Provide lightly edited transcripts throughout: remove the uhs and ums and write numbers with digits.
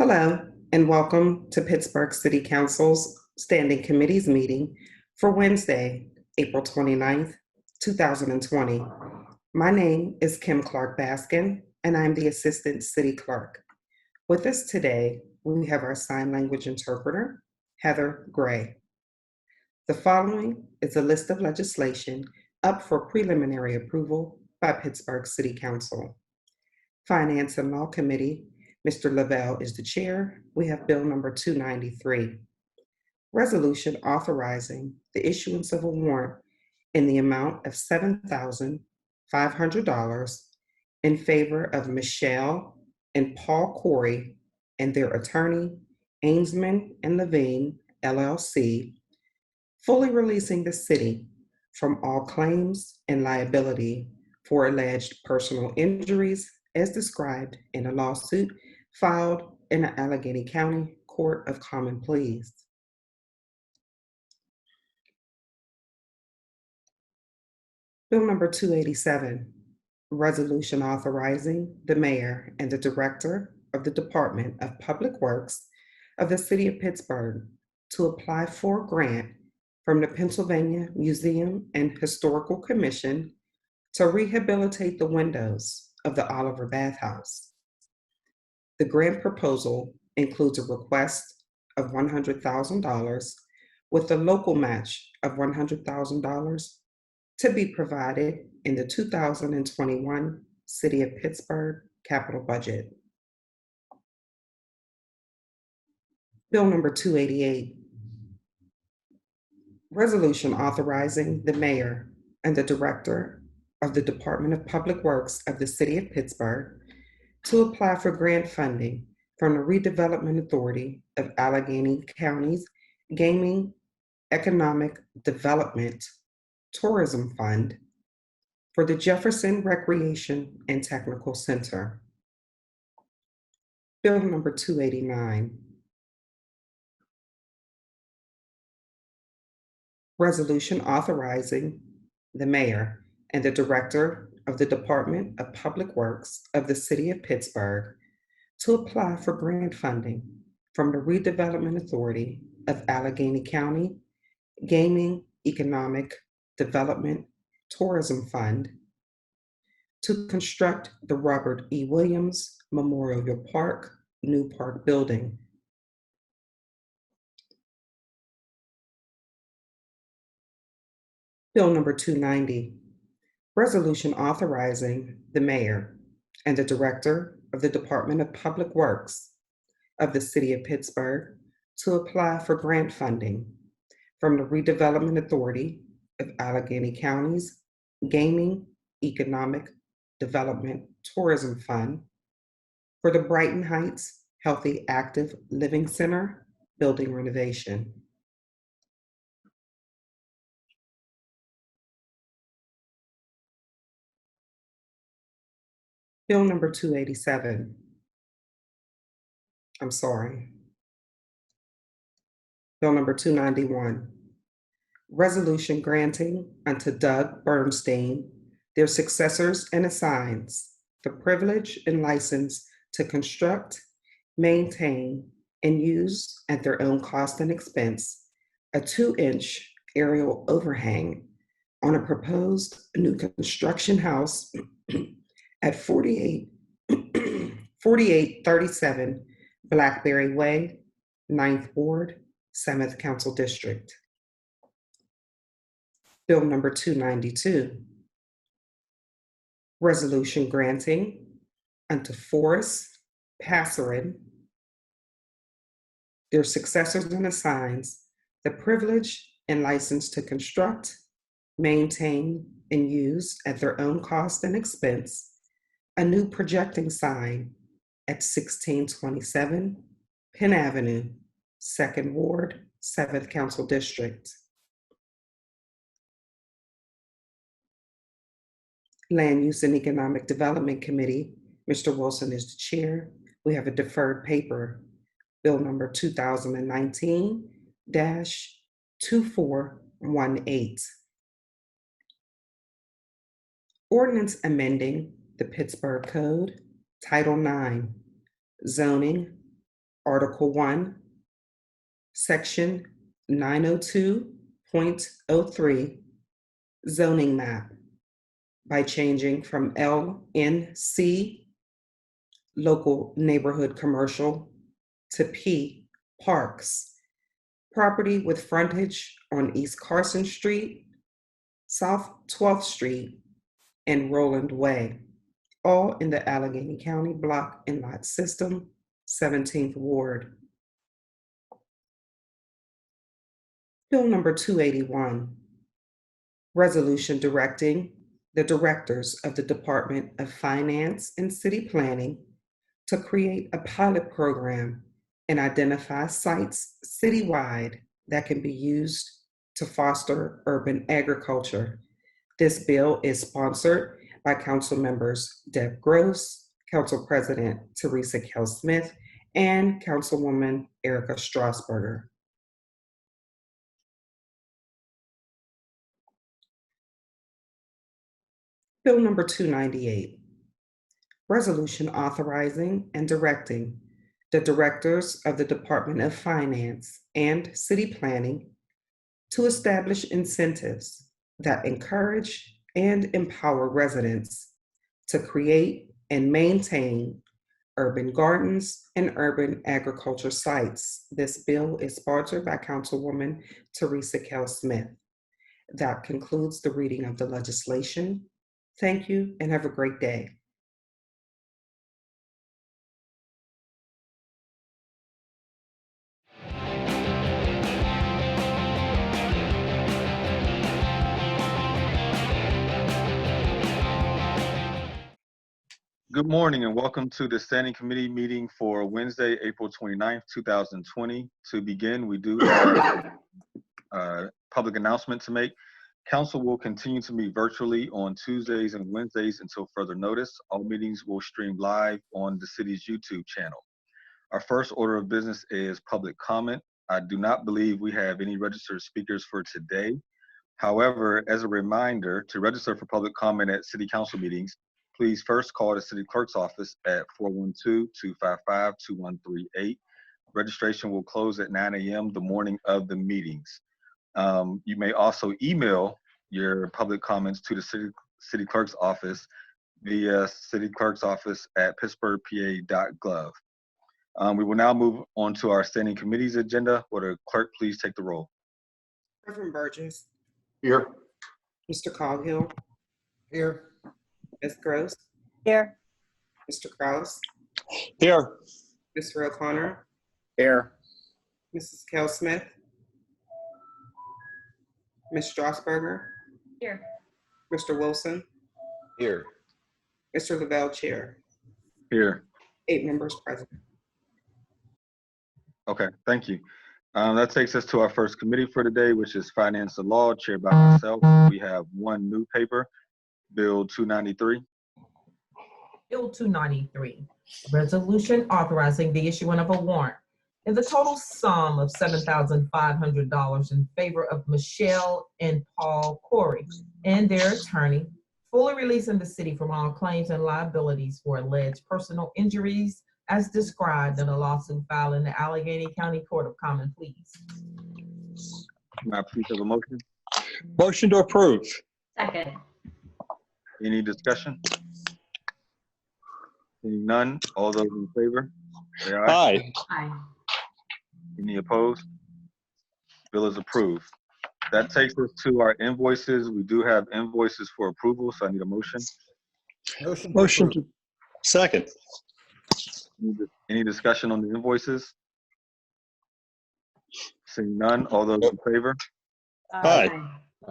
Hello, and welcome to Pittsburgh City Council's Standing Committees meeting for Wednesday, April 29th, 2020. My name is Kim Clark Baskin, and I'm the Assistant City Clerk. With us today, we have our sign language interpreter, Heather Gray. The following is a list of legislation up for preliminary approval by Pittsburgh City Council. Finance and Law Committee, Mr. Lavelle is the chair. We have Bill number 293. Resolution authorizing the issuance of a warrant in the amount of $7,500 in favor of Michelle and Paul Corey and their attorney, Ainsman and Levine, LLC, fully releasing the city from all claims and liability for alleged personal injuries as described in a lawsuit filed in the Allegheny County Court of Common Pleas. Bill number 287, resolution authorizing the mayor and the director of the Department of Public Works of the City of Pittsburgh to apply for a grant from the Pennsylvania Museum and Historical Commission to rehabilitate the windows of the Oliver Bathhouse. The grant proposal includes a request of $100,000 with a local match of $100,000 to be provided in the 2021 City of Pittsburgh capital budget. Bill number 288, resolution authorizing the mayor and the director of the Department of Public Works of the City of Pittsburgh to apply for grant funding from the Redevelopment Authority of Allegheny County's Gaming Economic Development Tourism Fund for the Jefferson Recreation and Technical Center. Bill number 289. Resolution authorizing the mayor and the director of the Department of Public Works of the City of Pittsburgh to apply for grant funding from the Redevelopment Authority of Allegheny County Gaming Economic Development Tourism Fund to construct the Robert E. Williams Memorial Park New Park Building. Bill number 290, resolution authorizing the mayor and the director of the Department of Public Works of the City of Pittsburgh to apply for grant funding from the Redevelopment Authority of Allegheny County's Gaming Economic Development Tourism Fund for the Brighton Heights Healthy Active Living Center building renovation. Bill number 287. Bill number 291. Resolution granting unto Doug Bernstein, their successors and assigns, the privilege and license to construct, maintain, and use at their own cost and expense a 2-inch aerial overhang on a proposed new construction house at 4837 Blackberry Way, 9th Ward, 7th Council District. Bill number 292, resolution granting unto Forrest Passerin, their successors and assigns, the privilege and license to construct, maintain, and use at their own cost and expense a new projecting sign at 1627 Penn Avenue, 2nd Ward, 7th Council District. Land Use and Economic Development Committee, Mr. Wilson is the chair. We have a deferred paper, Bill number 2019-2418. Ordinance amending the Pittsburgh Code, Title IX, Zoning, Article 1, Section 902.03, zoning map, by changing from LNC, local neighborhood commercial, to P, parks, property with frontage on East Carson Street, South 12th Street, and Roland Way, all in the Allegheny County Block and Lot System, 17th Ward. Bill number 281, resolution directing the directors of the Department of Finance and City Planning to create a pilot program and identify sites citywide that can be used to foster urban agriculture. This bill is sponsored by Council members Deb Gross, Council President Teresa Kell Smith, and Councilwoman Erica Strasburger. Bill number 298, resolution authorizing and directing the directors of the Department of Finance and City Planning to establish incentives that encourage and empower residents to create and maintain urban gardens and urban agriculture sites. This bill is sponsored by Councilwoman Teresa Kell Smith. That concludes the reading of the legislation. Thank you and have a great day. Good morning and welcome to the Standing Committee meeting for Wednesday, April 29th, 2020. To begin, we do have a public announcement to make. Council will continue to meet virtually on Tuesdays and Wednesdays until further notice. All meetings will stream live on the city's YouTube channel. Our first order of business is public comment. I do not believe we have any registered speakers for today. However, as a reminder, to register for public comment at city council meetings, please first call the city clerk's office at 412-255-2138. Registration will close at 9 a.m. the morning of the meetings. You may also email your public comments to the city clerk's office via cityclerksoffice@pittsburghpa.gov. We will now move on to our standing committees agenda. Will the clerk please take the roll? Reverend Burgess. Here. Mr. Coghill. Here. Ms. Gross. Here. Mr. Kraus. Here. Mr. O'Connor. Here. Mrs. Kell Smith. Ms. Strasburger. Here. Mr. Wilson. Here. Mr. Lavelle, Chair. Here. 8 members present. Okay, thank you. That takes us to our first committee for today, which is Finance and Law, chaired by myself. We have one new paper, Bill 293. Bill 293, resolution authorizing the issuance of a warrant in the total sum of $7,500 in favor of Michelle and Paul Corey and their attorney, fully releasing the city from all claims and liabilities for alleged personal injuries as described in a lawsuit filed in the Allegheny County Court of Common Pleas. May I please have a motion? Motion to approve. Second. Any discussion? Seeing none, all those in favor, say aye. Aye. Aye. Any opposed? Bill is approved. That takes us to our invoices. We do have invoices for approval, so I need a motion. Motion to. Second. Any discussion on the invoices? Seeing none, all those in favor? Aye.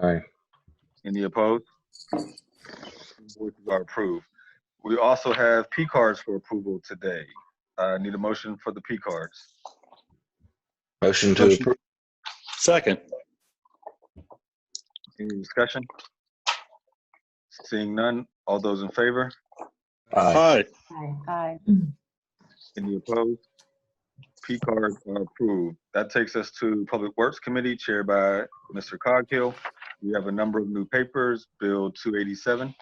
Aye. Any opposed? Invoices are approved. We also have P cards for approval today. I need a motion for the P cards. Motion to approve. Second. Any discussion? Seeing none, all those in favor? Aye. Aye. Aye. Any opposed? P cards are approved. That takes us to Public Works Committee, chaired by Mr. Coghill. We have a number of new papers, Bill 287.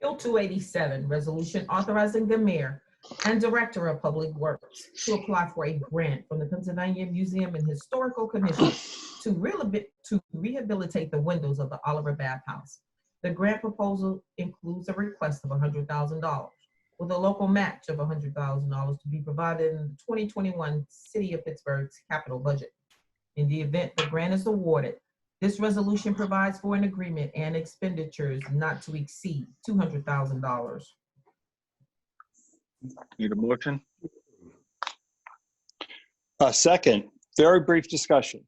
Bill 287, resolution authorizing the mayor and Director of Public Works to apply for a grant from the Pennsylvania Museum and Historical Commission to rehabilitate the windows of the Oliver Bath House. The grant proposal includes a request of $100,000 with a local match of $100,000 to be provided in the 2021 City of Pittsburgh's capital budget. In the event the grant is awarded, this resolution provides for an agreement and expenditures not to exceed $200,000. Need a motion? Second, very brief discussion.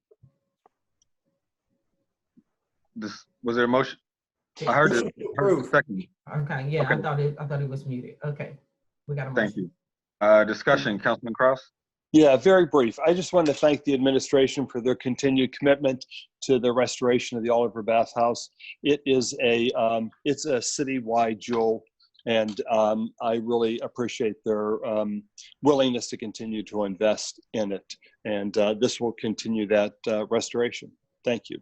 Was there a motion? I heard it. Second. Okay, yeah, Okay. I thought it was muted. Okay, we got a motion. Thank you. Discussion, Councilman Kraus? Yeah, very brief. I just wanted to thank the administration for their continued commitment to the restoration of the Oliver Bath House. It is it's a citywide jewel, and I really appreciate their willingness to continue to invest in it. And this will continue that restoration. Thank you.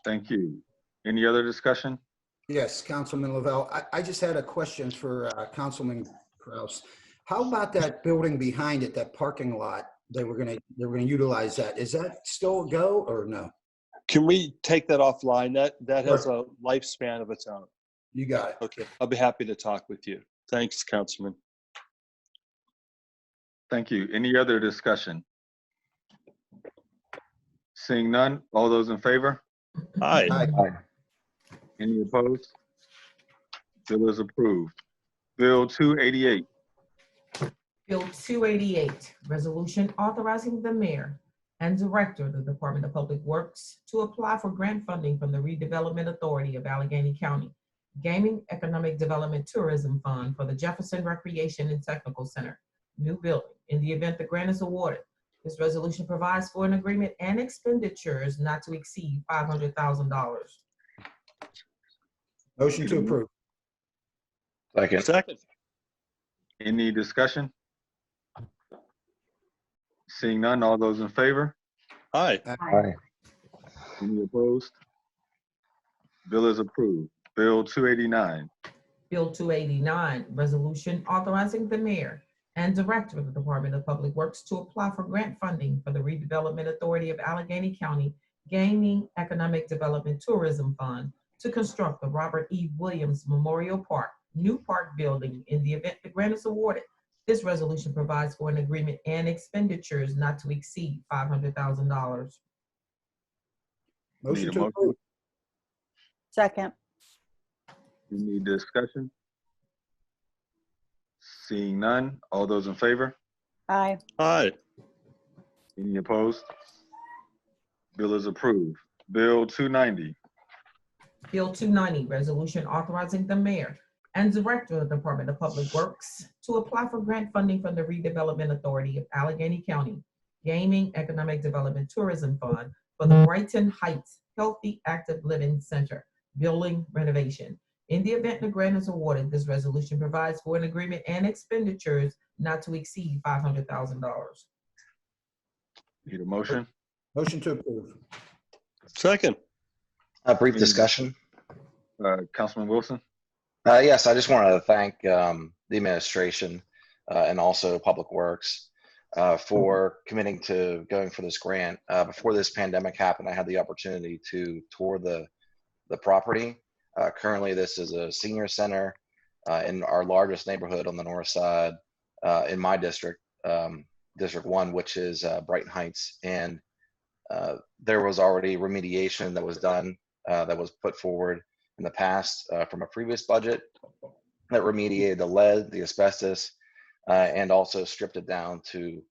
Thank you. Any other discussion? Yes, Councilman Lavelle. I just had a question for Councilman Kraus. How about that building behind it, that parking lot? They were gonna utilize that. Is that still a go or no? Can we take that offline? That has a lifespan of its own. You got it. Okay, I'll be happy to talk with you. Thanks, Councilman. Thank you. Any other discussion? Seeing none, all those in favor? Aye. Aye. Any opposed? Bill is approved. Bill 288. Bill 288, resolution authorizing the mayor and director of the Department of Public Works to apply for grant funding from the Redevelopment Authority of Allegheny County, Gaming, Economic Development, Tourism Fund for the Jefferson Recreation and Technical Center, new building. In the event the grant is awarded, this resolution provides for an agreement and expenditures not to exceed $500,000. Motion to approve. Second. Any discussion? Seeing none, all those in favor? Aye. Aye. Any opposed? Bill is approved. Bill 289. Bill 289, resolution authorizing the mayor and director of the Department of Public Works to apply for grant funding for the Redevelopment Authority of Allegheny County Gaming, Economic Development, Tourism Fund to construct the Robert E. Williams Memorial Park, new park building. In the event the grant is awarded, this resolution provides for an agreement and expenditures not to exceed $500,000. Motion Need a to motion? approve. Second. Any discussion? Seeing none, all those in favor? Aye. Aye. Any opposed? Bill is approved. Bill 290. Bill 290, resolution authorizing the mayor and director of the Department of Public Works to apply for grant funding from the Redevelopment Authority of Allegheny County Gaming, Economic Development, Tourism Fund for the Brighton Heights Healthy Active Living Center building renovation. In the event the grant is awarded, this resolution provides for an agreement and expenditures not to exceed $500,000. Need a motion? Motion to approve. Second. A brief discussion. Councilman Wilson? Yes, I just wanted to thank the administration and also Public Works for committing to going for this grant. Before this pandemic happened, I had the opportunity to tour the property. Currently, this is a senior center in our largest neighborhood on the north side in my district, District 1, which is Brighton Heights. And there was already remediation that was done, that was put forward in the past from a previous budget that remediated the lead, the asbestos, and also stripped it down to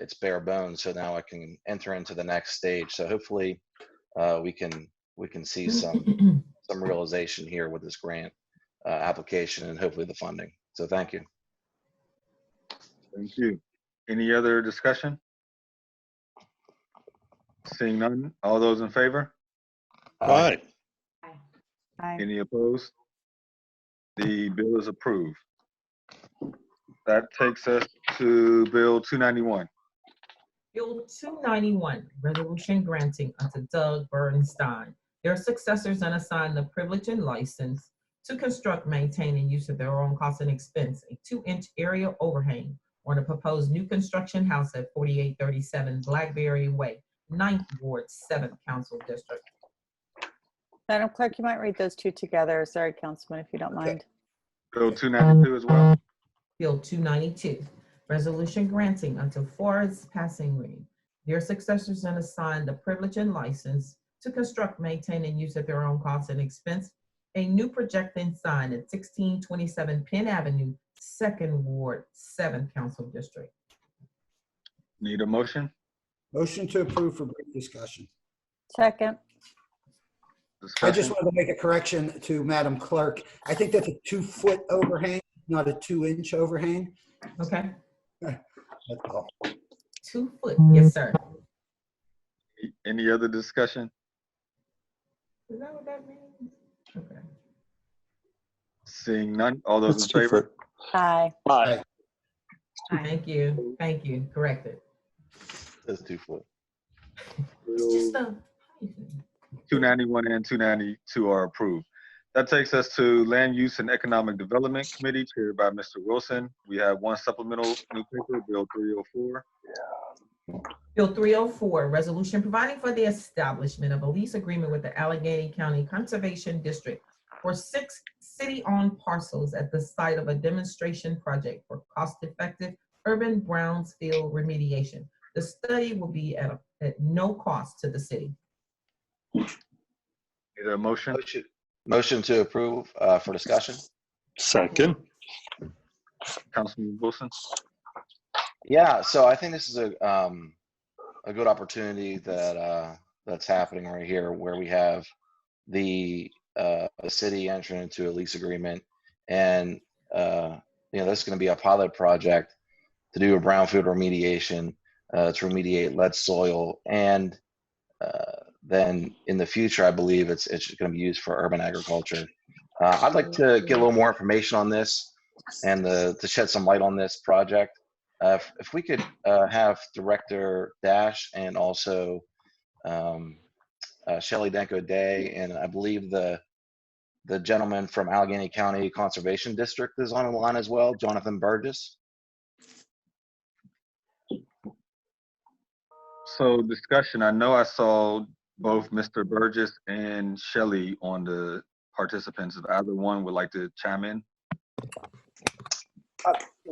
its bare bones. So now I can enter into the next stage. So hopefully we can see some realization here with this grant application and hopefully the funding. So thank you. Thank you. Any other discussion? Seeing none, all those in favor? Aye. Aye. Any opposed? The bill is approved. That takes us to Bill 291. Bill 291, resolution granting unto Doug Bernstein, their successors, and assign the privilege and license to construct, maintain, and use at their own cost and expense a 2-inch area overhang on a proposed new construction house at 4837 Blackberry Way, 9th Ward, 7th Council District. Madam Clerk, you might read those two together. Sorry, Councilman, if you don't mind. Bill 292 as well. Bill 292, resolution granting unto Forest Passing Green their successors and assign the privilege and license to construct, maintain, and use at their own cost and expense a new projecting sign at 1627 Penn Avenue, 2nd Ward, 7th Council District. Need a motion? Motion to approve for brief discussion. Second. I just Discussion? wanted to make a correction to Madam Clerk. I think that's a 2-foot overhang, not a 2-inch overhang. Okay, That's all. 2 foot, yes, sir. Any other discussion? Is that what that means? Okay. Seeing none, all those It's in 2 favor? foot. Aye. Aye. Thank you, corrected. That's 2 foot. It's just a. 291 and 292 are approved. That takes us to Land Use and Economic Development Committee, chaired by Mr. Wilson. We have one supplemental new paper, Bill 304. Bill 304, resolution providing for the establishment of a lease agreement with the Allegheny County Conservation District for 6 city-owned parcels at the site of a demonstration project for cost-effective urban brownfield remediation. The study will be at no cost to the city. Need a motion? Motion to approve for discussion. Second. Councilman Wilson? Yeah, so I think this is a good opportunity that that's happening right here, where we have the city entering into a lease agreement, and this is going to be a pilot project to do a brownfield remediation to remediate lead soil, and then in the future, I believe it's going to be used for urban agriculture. I'd like to get a little more information on this and to shed some light on this project. If we could have Director Dash and also Shelley Denko Day, and I believe the gentleman from Allegheny County Conservation District is on the line as well, Jonathan Burgess. So discussion, I know I saw both Mr. Burgess and Shelley on the participants. If either one would like to chime in.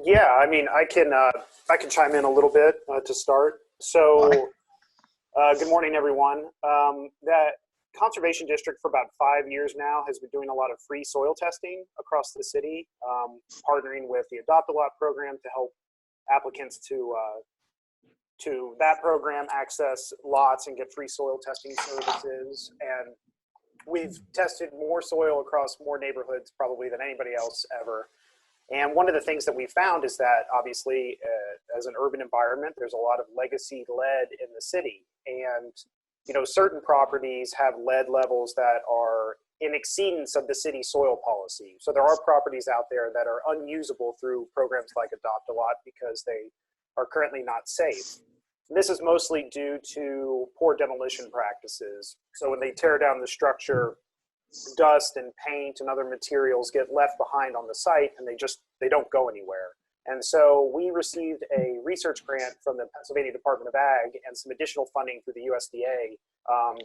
Yeah, I mean, I can chime in a little bit to start. So, good morning, everyone. That Conservation District for about 5 years now has been doing a lot of free soil testing across the city, partnering with the Adopt a Lot program to help applicants to that program access lots and get free soil testing services. And we've tested more soil across more neighborhoods probably than anybody else ever. And one of the things that we found is that obviously as an urban environment, there's a lot of legacy lead in the city. And, certain properties have lead levels that are in exceedance of the city soil policy. So there are properties out there that are unusable through programs like Adopt a Lot because they are currently not safe. And this is mostly due to poor demolition practices. So when they tear down the structure, dust and paint and other materials get left behind on the site, and they don't go anywhere. And so we received a research grant from the Pennsylvania Department of Ag and some additional funding through the USDA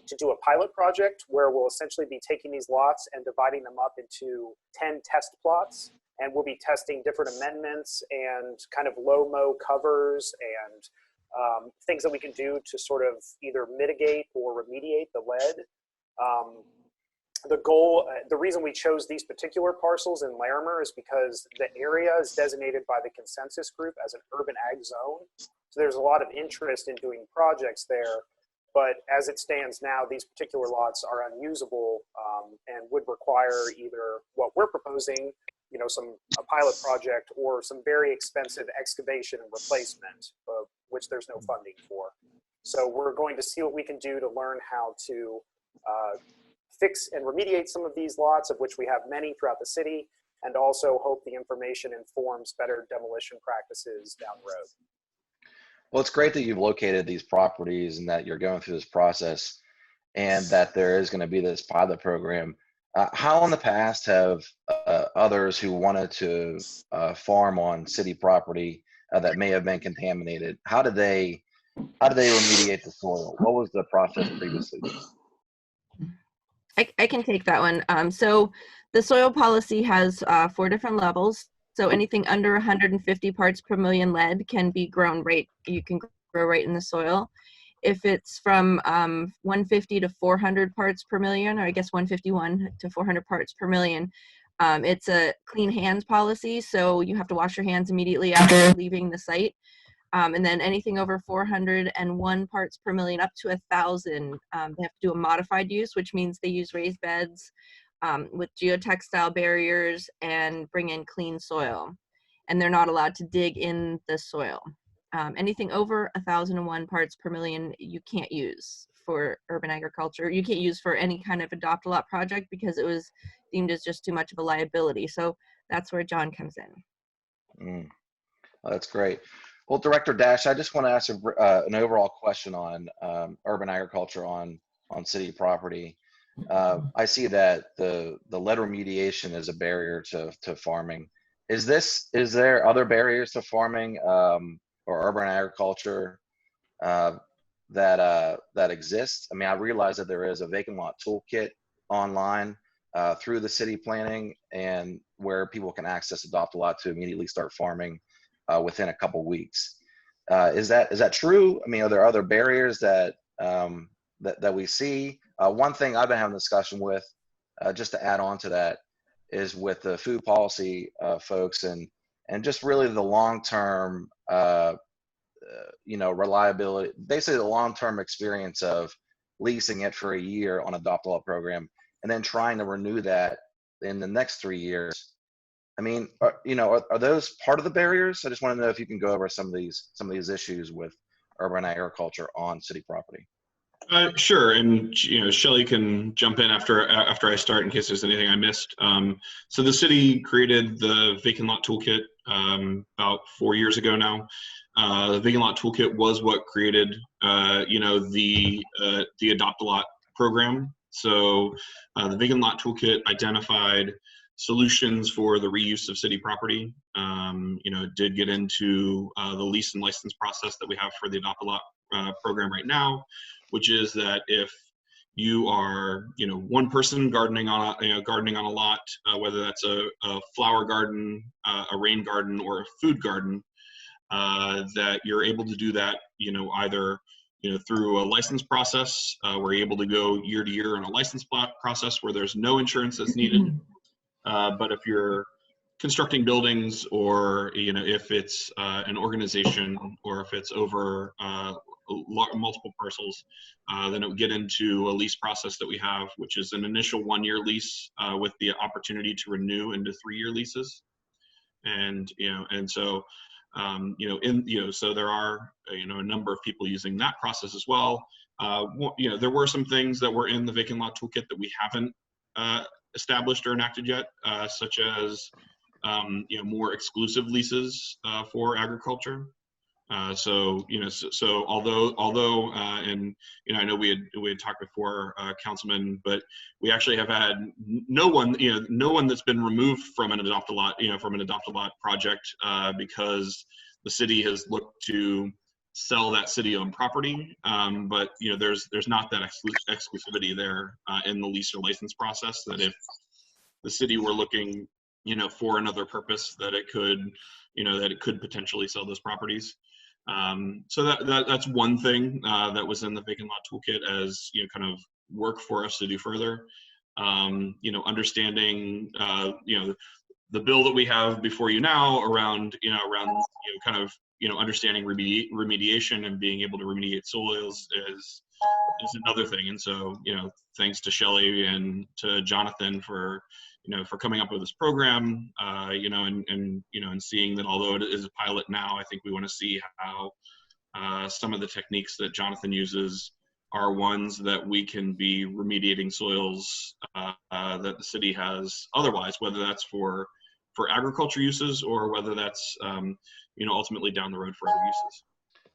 to do a pilot project where we'll essentially be taking these lots and dividing them up into 10 test plots. And we'll be testing different amendments and kind of low-mow covers and things that we can do to sort of either mitigate or remediate the lead. The reason we chose these particular parcels in Larimer is because the area is designated by the consensus group as an urban ag zone. So there's a lot of interest in doing projects there. But as it stands now, these particular lots are unusable and would require either what we're proposing, a pilot project, or some very expensive excavation and replacement, which there's no funding for. So we're going to see what we can do to learn how to fix and remediate some of these lots, of which we have many throughout the city, and also hope the information informs better demolition practices down the road. Well, it's great that you've located these properties and that you're going through this process and that there is going to be this pilot program. How in the past have others who wanted to farm on city property that may have been contaminated, how did they remediate the soil? What was the process previously? I can take that one. So the soil policy has 4 different levels. So anything under 150 parts per million lead can be grown you can grow right in the soil. If it's from 150 to 400 parts per million, or I guess 151 to 400 parts per million, it's a clean hands policy. So you have to wash your hands immediately after leaving the site. And then anything over 401 parts per million up to 1,000, they have to do a modified use, which means they use raised beds with geotextile barriers and bring in clean soil. And they're not allowed to dig in the soil. Anything over 1,001 parts per million, you can't use for urban agriculture. You can't use for any kind of adopt-a-lot project because it was deemed as just too much of a liability. So that's where John comes in. Well, that's great. Well, Director Dash, I just want to ask an overall question on urban agriculture on city property. I see that the lead remediation is a barrier to farming. Is there other barriers to farming or urban agriculture that exist? I mean, I realize that there is a vacant lot toolkit online through the city planning, and where people can access Adopt-A-Lot to immediately start farming within a couple weeks. Is that true? I mean, are there other barriers that we see? One thing I've been having a discussion with, just to add on to that, is with the food policy folks and just really the long-term, reliability, basically the long-term experience of leasing it for a year on Adopt-A-Lot program and then trying to renew that in the next 3 years. I mean, are those part of the barriers? I just want to know if you can go over some of these issues with urban agriculture on city property. Sure, and Shelley can jump in after I start in case there's anything I missed. So the city created the vacant lot toolkit about 4 years ago now. The vacant lot toolkit was what created, the Adopt-A-Lot program. So the vacant lot toolkit identified solutions for the reuse of city property. It did get into the lease and license process that we have for the Adopt-A-Lot program right now, which is that if you are, one person gardening on a lot, whether that's a flower garden, a rain garden, or a food garden, that you're able to do that, either through a license process, where you're able to go year to year on a license process where there's no insurance that's needed. But if you're constructing buildings, or if it's an organization, or if it's over multiple parcels, then it would get into a lease process that we have, which is an initial 1-year lease with the opportunity to renew into 3-year leases. And so so there are a number of people using that process as well. There were some things that were in the vacant lot toolkit that we haven't established or enacted yet, such as more exclusive leases for agriculture. So although and I know we had talked before, Councilman, but we actually have had no one that's been removed from an Adopt-A-Lot project because the city has looked to sell that city-owned property. But there's not that exclusivity there in the lease or license process, that if the city were looking for another purpose, that it could potentially sell those properties. So that's one thing that was in the vacant lot toolkit as kind of work for us to do further. Understanding the bill that we have before you now around understanding remediation and being able to remediate soils is another thing. And so thanks to Shelley and to Jonathan for coming up with this program, and seeing that although it is a pilot now, I think we want to see how some of the techniques that Jonathan uses are ones that we can be remediating soils that the city has otherwise, whether that's for agriculture uses or whether that's ultimately down the road for other uses.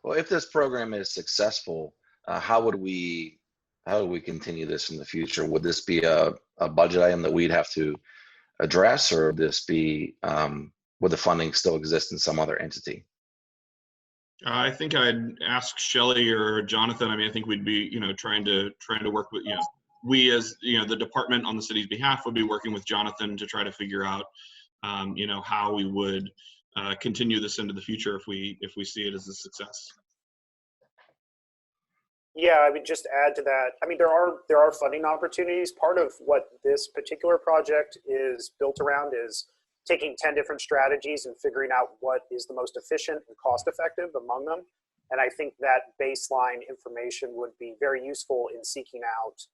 Well, if this program is successful, how would we how do we continue this in the future? Would this be a budget item that we'd have to address, or would this be, would the funding still exist in some other entity? I think I'd ask Shelley or Jonathan. I mean, I think we'd be, trying to work with, we as, the department on the city's behalf would be working with Jonathan to try to figure out, how we would continue this into the future if we see it as a success. Yeah, I would just add to that. I mean, there are funding opportunities. Part of what this particular project is built around is taking 10 different strategies and figuring out what is the most efficient and cost effective among them. And I think that baseline information would be very useful in seeking out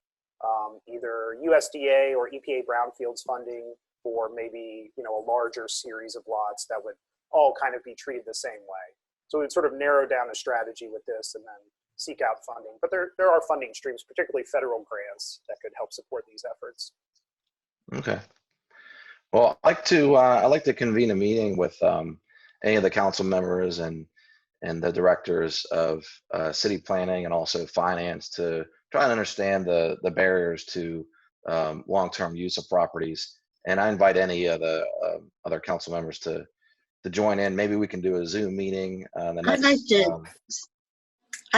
either USDA or EPA brownfields funding for maybe, a larger series of lots that would all kind of be treated the same way. So we'd sort of narrow down a strategy with this and then seek out funding. But there are funding streams, particularly federal grants, that could help support these efforts. Okay. Well, I'd like to convene a meeting with any of the council members and the directors of city planning and also finance to try and understand the barriers to long-term use of properties. And I invite any of the other council members to join in. Maybe we can do a Zoom meeting. I'd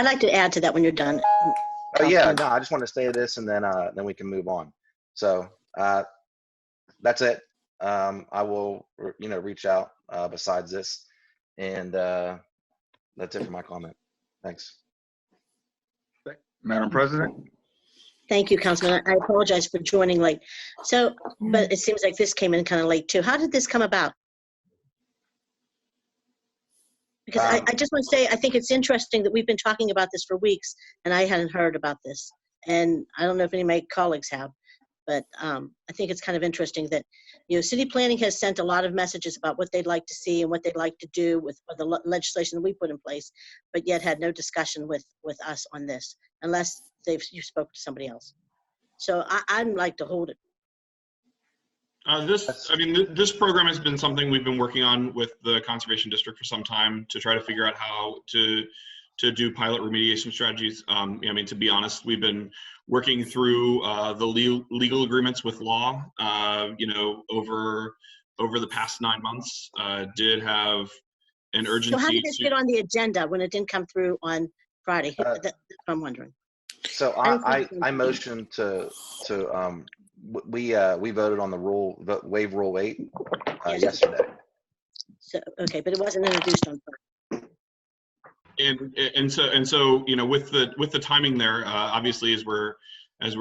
like to add to that when you're done. Oh yeah, no, I just want to say this and then we can move on. So that's it. I will, reach out besides this, and that's it for my comment. Thanks. Madam President? Thank you, Councilman. I apologize for joining late. So, but it seems like this came in kind of late too. How did this come about? Because I just want to say, I think it's interesting that we've been talking about this for weeks and I hadn't heard about this. And I don't know if any of my colleagues have, but I think it's kind of interesting that, city planning has sent a lot of messages about what they'd like to see and what they'd like to do with the legislation that we put in place, but yet had no discussion with us on this, unless you spoke to somebody else. So I'd like to hold it. This program has been something we've been working on with the Conservation District for some time to try to figure out how to do pilot remediation strategies. To be honest, we've been working through the legal agreements with law, over the past 9 months. Did have an urgency. So how did this get on the agenda when it didn't come through on Friday? That's what I'm wondering. So I motioned we voted on the waive Rule 8 yesterday. So okay, but it wasn't introduced on Friday. And so with the timing there, obviously as we're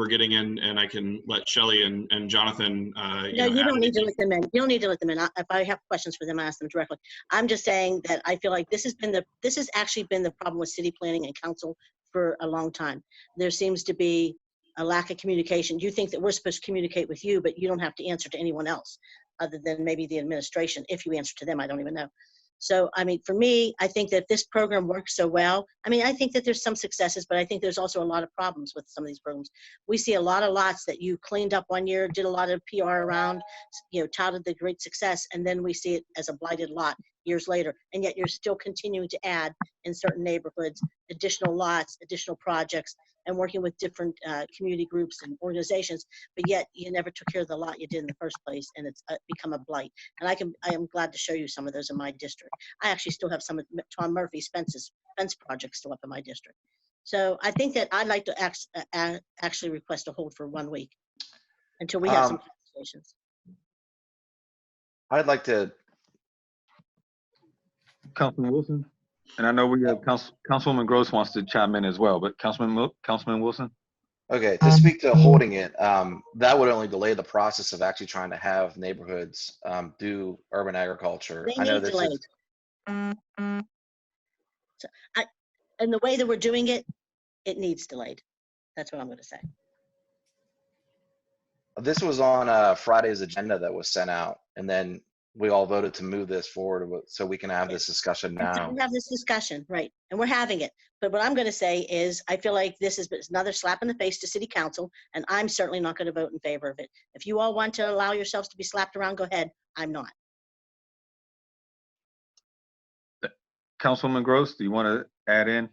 getting in, and I can let Shelley and Jonathan. No, you don't need to let them in. You don't need to let them in. If I have questions for them, I ask them directly. I'm just saying that I feel like this has actually been the problem with city planning and council for a long time. There seems to be a lack of communication. You think that we're supposed to communicate with you, but you don't have to answer to anyone else other than maybe the administration. If you answer to them, I don't even know. So, for me, I think that this program works so well. I think that there's some successes, but I think there's also a lot of problems with some of these programs. We see a lot of lots that you cleaned up one year, did a lot of PR around, touted the great success, and then we see it as a blighted lot years later. And yet you're still continuing to add in certain neighborhoods, additional lots, additional projects, and working with different community groups and organizations, but yet you never took care of the lot you did in the first place, and it's become a blight. And I am glad to show you some of those in my district. I actually still have some of Tom Murphy's fence projects still up in my district. So I think that I'd like to actually request a hold for 1 week until we have some conversations. I'd like to. Councilman Wilson? And I know we have Councilwoman Gross wants to chime in as well, but Councilman Wilson? Okay, to speak to holding it, that would only delay the process of actually trying to have neighborhoods do urban agriculture. They need delayed. So and the way that we're doing it, it needs delayed. That's what I'm going to say. This was on Friday's agenda that was sent out, and then we all voted to move this forward so we can have this discussion now. We have this discussion, right? And we're having it. But what I'm going to say is I feel like this is another slap in the face to city council, and I'm certainly not going to vote in favor of it. If you all want to allow yourselves to be slapped around, go ahead. I'm not. Councilwoman Gross, do you want to add in?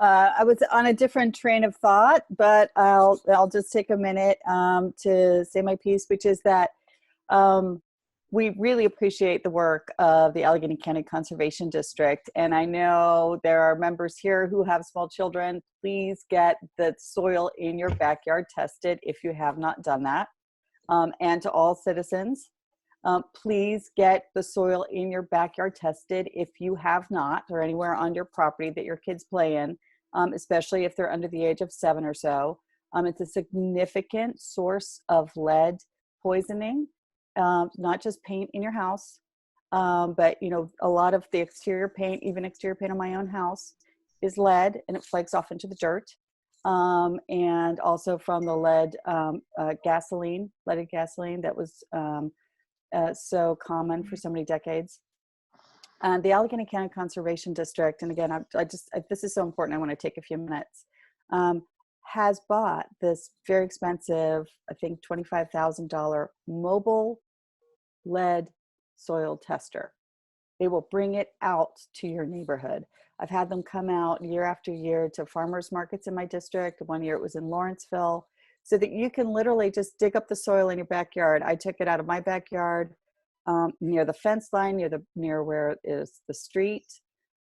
I was on a different train of thought, but I'll just take a minute to say my piece, which is that we really appreciate the work of the Allegheny County Conservation District. And I know there are members here who have small children. Please get the soil in your backyard tested if you have not done that. And to all citizens, please get the soil in your backyard tested if you have not, or anywhere on your property that your kids play in, especially if they're under the age of 7 or so. It's a significant source of lead poisoning. Not just paint in your house, but a lot of the exterior paint, even exterior paint on my own house, is lead, and it flakes off into the dirt. And also from the leaded gasoline that was so common for so many decades. The Allegheny County Conservation District, and again, this is so important, I want to take a few minutes, has bought this very expensive, I think $25,000 mobile lead soil tester. They will bring it out to your neighborhood. I've had them come out year after year to farmers markets in my district. One year it was in Lawrenceville, so that you can literally just dig up the soil in your backyard. I took it out of my backyard near the fence line, near where is the street,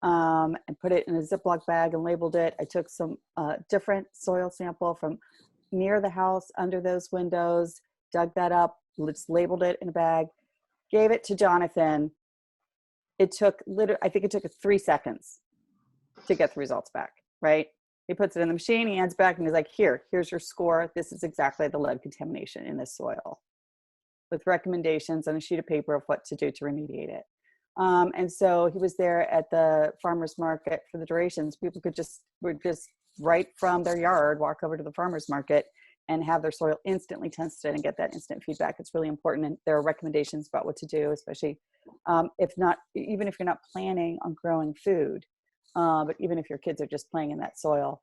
and put it in a Ziploc bag and labeled it. I took some different soil sample from near the house under those windows, dug that up, just labeled it in a bag, gave it to Jonathan. It took I think it took 3 seconds to get the results back, right? He puts it in the machine, he hands back, and he's like, here's your score. This is exactly the lead contamination in this soil, with recommendations on a sheet of paper of what to do to remediate it. And so he was there at the farmer's market for the durations. People would just right from their yard, walk over to the farmer's market and have their soil instantly tested and get that instant feedback. It's really important. And there are recommendations about what to do, especially even if you're not planning on growing food, but even if your kids are just playing in that soil.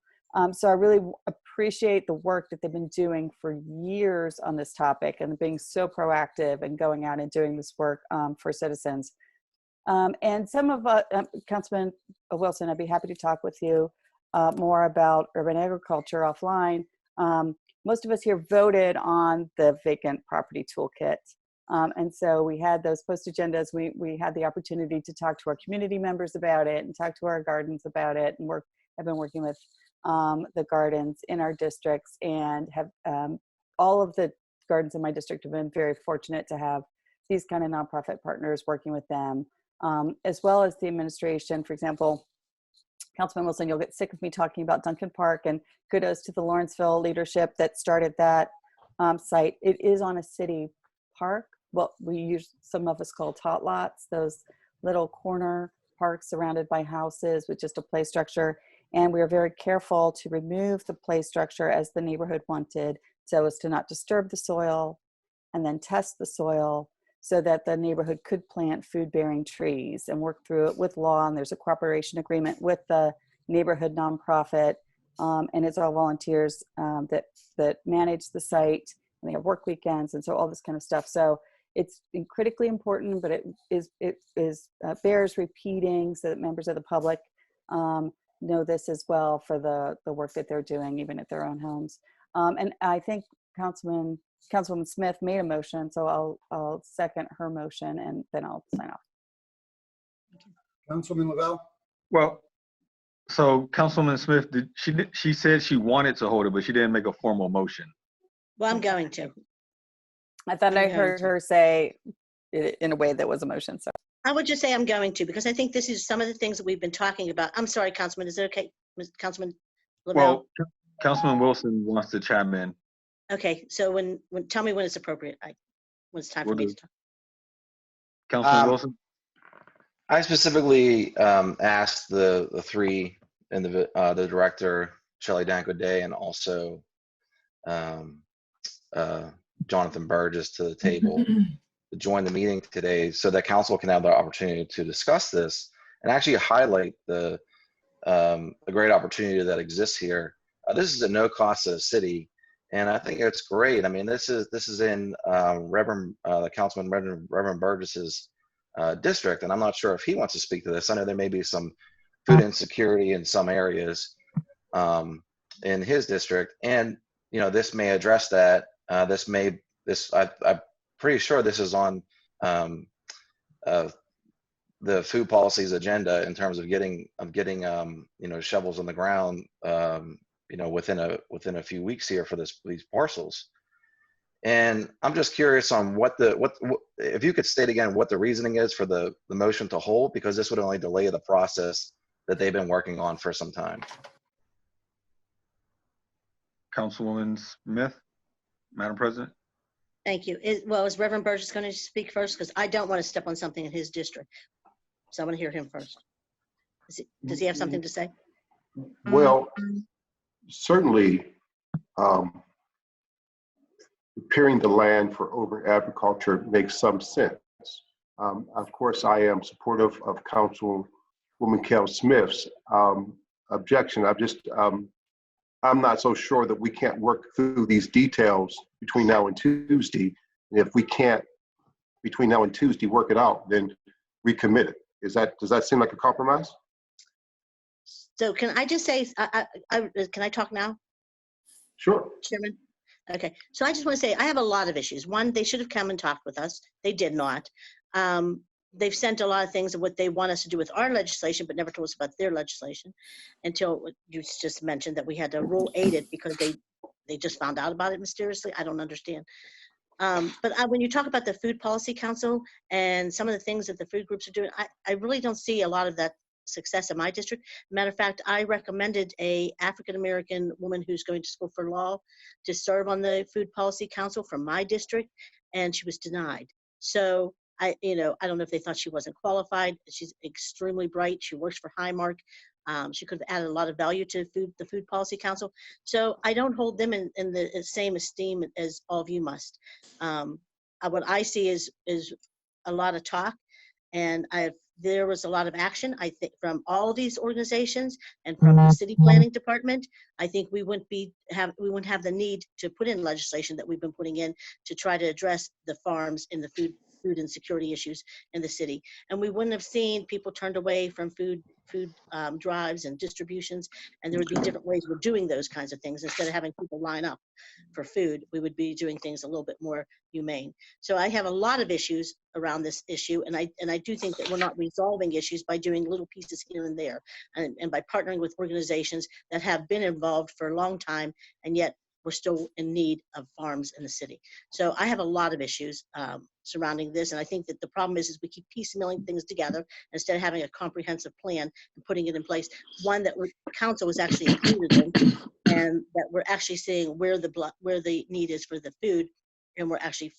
So I really appreciate the work that they've been doing for years on this topic and being so proactive and going out and doing this work for citizens. And some of Councilman Wilson, I'd be happy to talk with you more about urban agriculture offline. Most of us here voted on the vacant property toolkit. And so we had those post agendas. We had the opportunity to talk to our community members about it and talk to our gardens about it, and have been working with the gardens in our districts, and have all of the gardens in my district have been very fortunate to have these kind of nonprofit partners working with them, as well as the administration. For example, Councilman Wilson, you'll get sick of me talking about Duncan Park, and kudos to the Lawrenceville leadership that started that site. It is on a city park. Well, some of us call tot lots, those little corner parks surrounded by houses with just a play structure. And we were very careful to remove the play structure as the neighborhood wanted, so as to not disturb the soil, and then test the soil so that the neighborhood could plant food-bearing trees and work through it with law. And there's a cooperation agreement with the neighborhood nonprofit, and it's all volunteers that manage the site, and they have work weekends, and so all this kind of stuff. So it's critically important, but it bears repeating so that members of the public know this as well for the work that they're doing, even at their own homes. And I think Councilwoman Smith made a motion, so I'll second her motion, and then I'll sign off. Councilman Lavelle? Well, so Councilwoman Smith, she said she wanted to hold it, but she didn't make a formal motion. Well, I'm going to. I thought I heard her say it in a way that was a motion. So I would just say I'm going to, because I think this is some of the things that we've been talking about. I'm sorry, Councilman, is it okay? Councilman Lavelle? Well, Councilman Wilson wants to chime in. Okay, so when tell me when it's appropriate. When it's time for me to talk. Councilman Wilson? I specifically asked the three and the director, Shelley Danko-Day, and also Jonathan Burgess to the table to join the meeting today, so that council can have the opportunity to discuss this and actually highlight the great opportunity that exists here. This is at no cost to the city, and I think it's great. I mean, this is in Councilman Reverend Burgess's district, and I'm not sure if he wants to speak to this. I know there may be some food insecurity in some areas, in his district. And, you know, this may address that. I'm pretty sure this is on the food policy's agenda in terms of getting you know, shovels on the ground, you know, within a few weeks here for these parcels. And I'm just curious on what if you could state again what the reasoning is for the motion to hold, because this would only delay the process that they've been working on for some time. Councilwoman Smith, Madam President. Thank you. Is Reverend Burgess going to speak first? Because I don't want to step on something in his district. So I want to hear him first. Does he have something to say? Well, certainly, preparing the land for urban agriculture makes some sense. Of course, I am supportive of Councilwoman Kell Smith's objection. I'm not so sure that we can't work through these details between now and Tuesday. And if we can't, between now and Tuesday, work it out, then recommit it. Does that seem like a compromise? So can I just say, can I talk now? Sure. Chairman? Okay, so I just want to say I have a lot of issues. One, they should have come and talked with us. They did not. They've sent a lot of things of what they want us to do with our legislation, but never told us about their legislation until you just mentioned that we had to rule 8 it because they just found out about it mysteriously. I don't understand. But when you talk about the Food Policy Council and some of the things that the food groups are doing, I really don't see a lot of that success in my district. Matter of fact, I recommended a African-American woman who's going to school for law to serve on the Food Policy Council from my district, and she was denied. So I don't know if they thought she wasn't qualified. She's extremely bright. She works for Highmark. She could have added a lot of value to the Food Policy Council. So I don't hold them in the same esteem as all of you must. What I see is a lot of talk, and there was a lot of action, I think, from all these organizations and from the city planning department. I think we wouldn't have the need to put in legislation that we've been putting in to try to address the farms and the food insecurity issues in the city. And we wouldn't have seen people turned away from food drives and distributions, and there would be different ways of doing those kinds of things. Instead of having people line up for food, we would be doing things a little bit more humane. So I have a lot of issues around this issue, and I do think that we're not resolving issues by doing little pieces here and there, and by partnering with organizations that have been involved for a long time, and yet we're still in need of farms in the city. So I have a lot of issues surrounding this, and I think that the problem is we keep piecemealing things together instead of having a comprehensive plan and putting it in place, one that council was actually included in, and that we're actually seeing where the need is for the food, and we're actually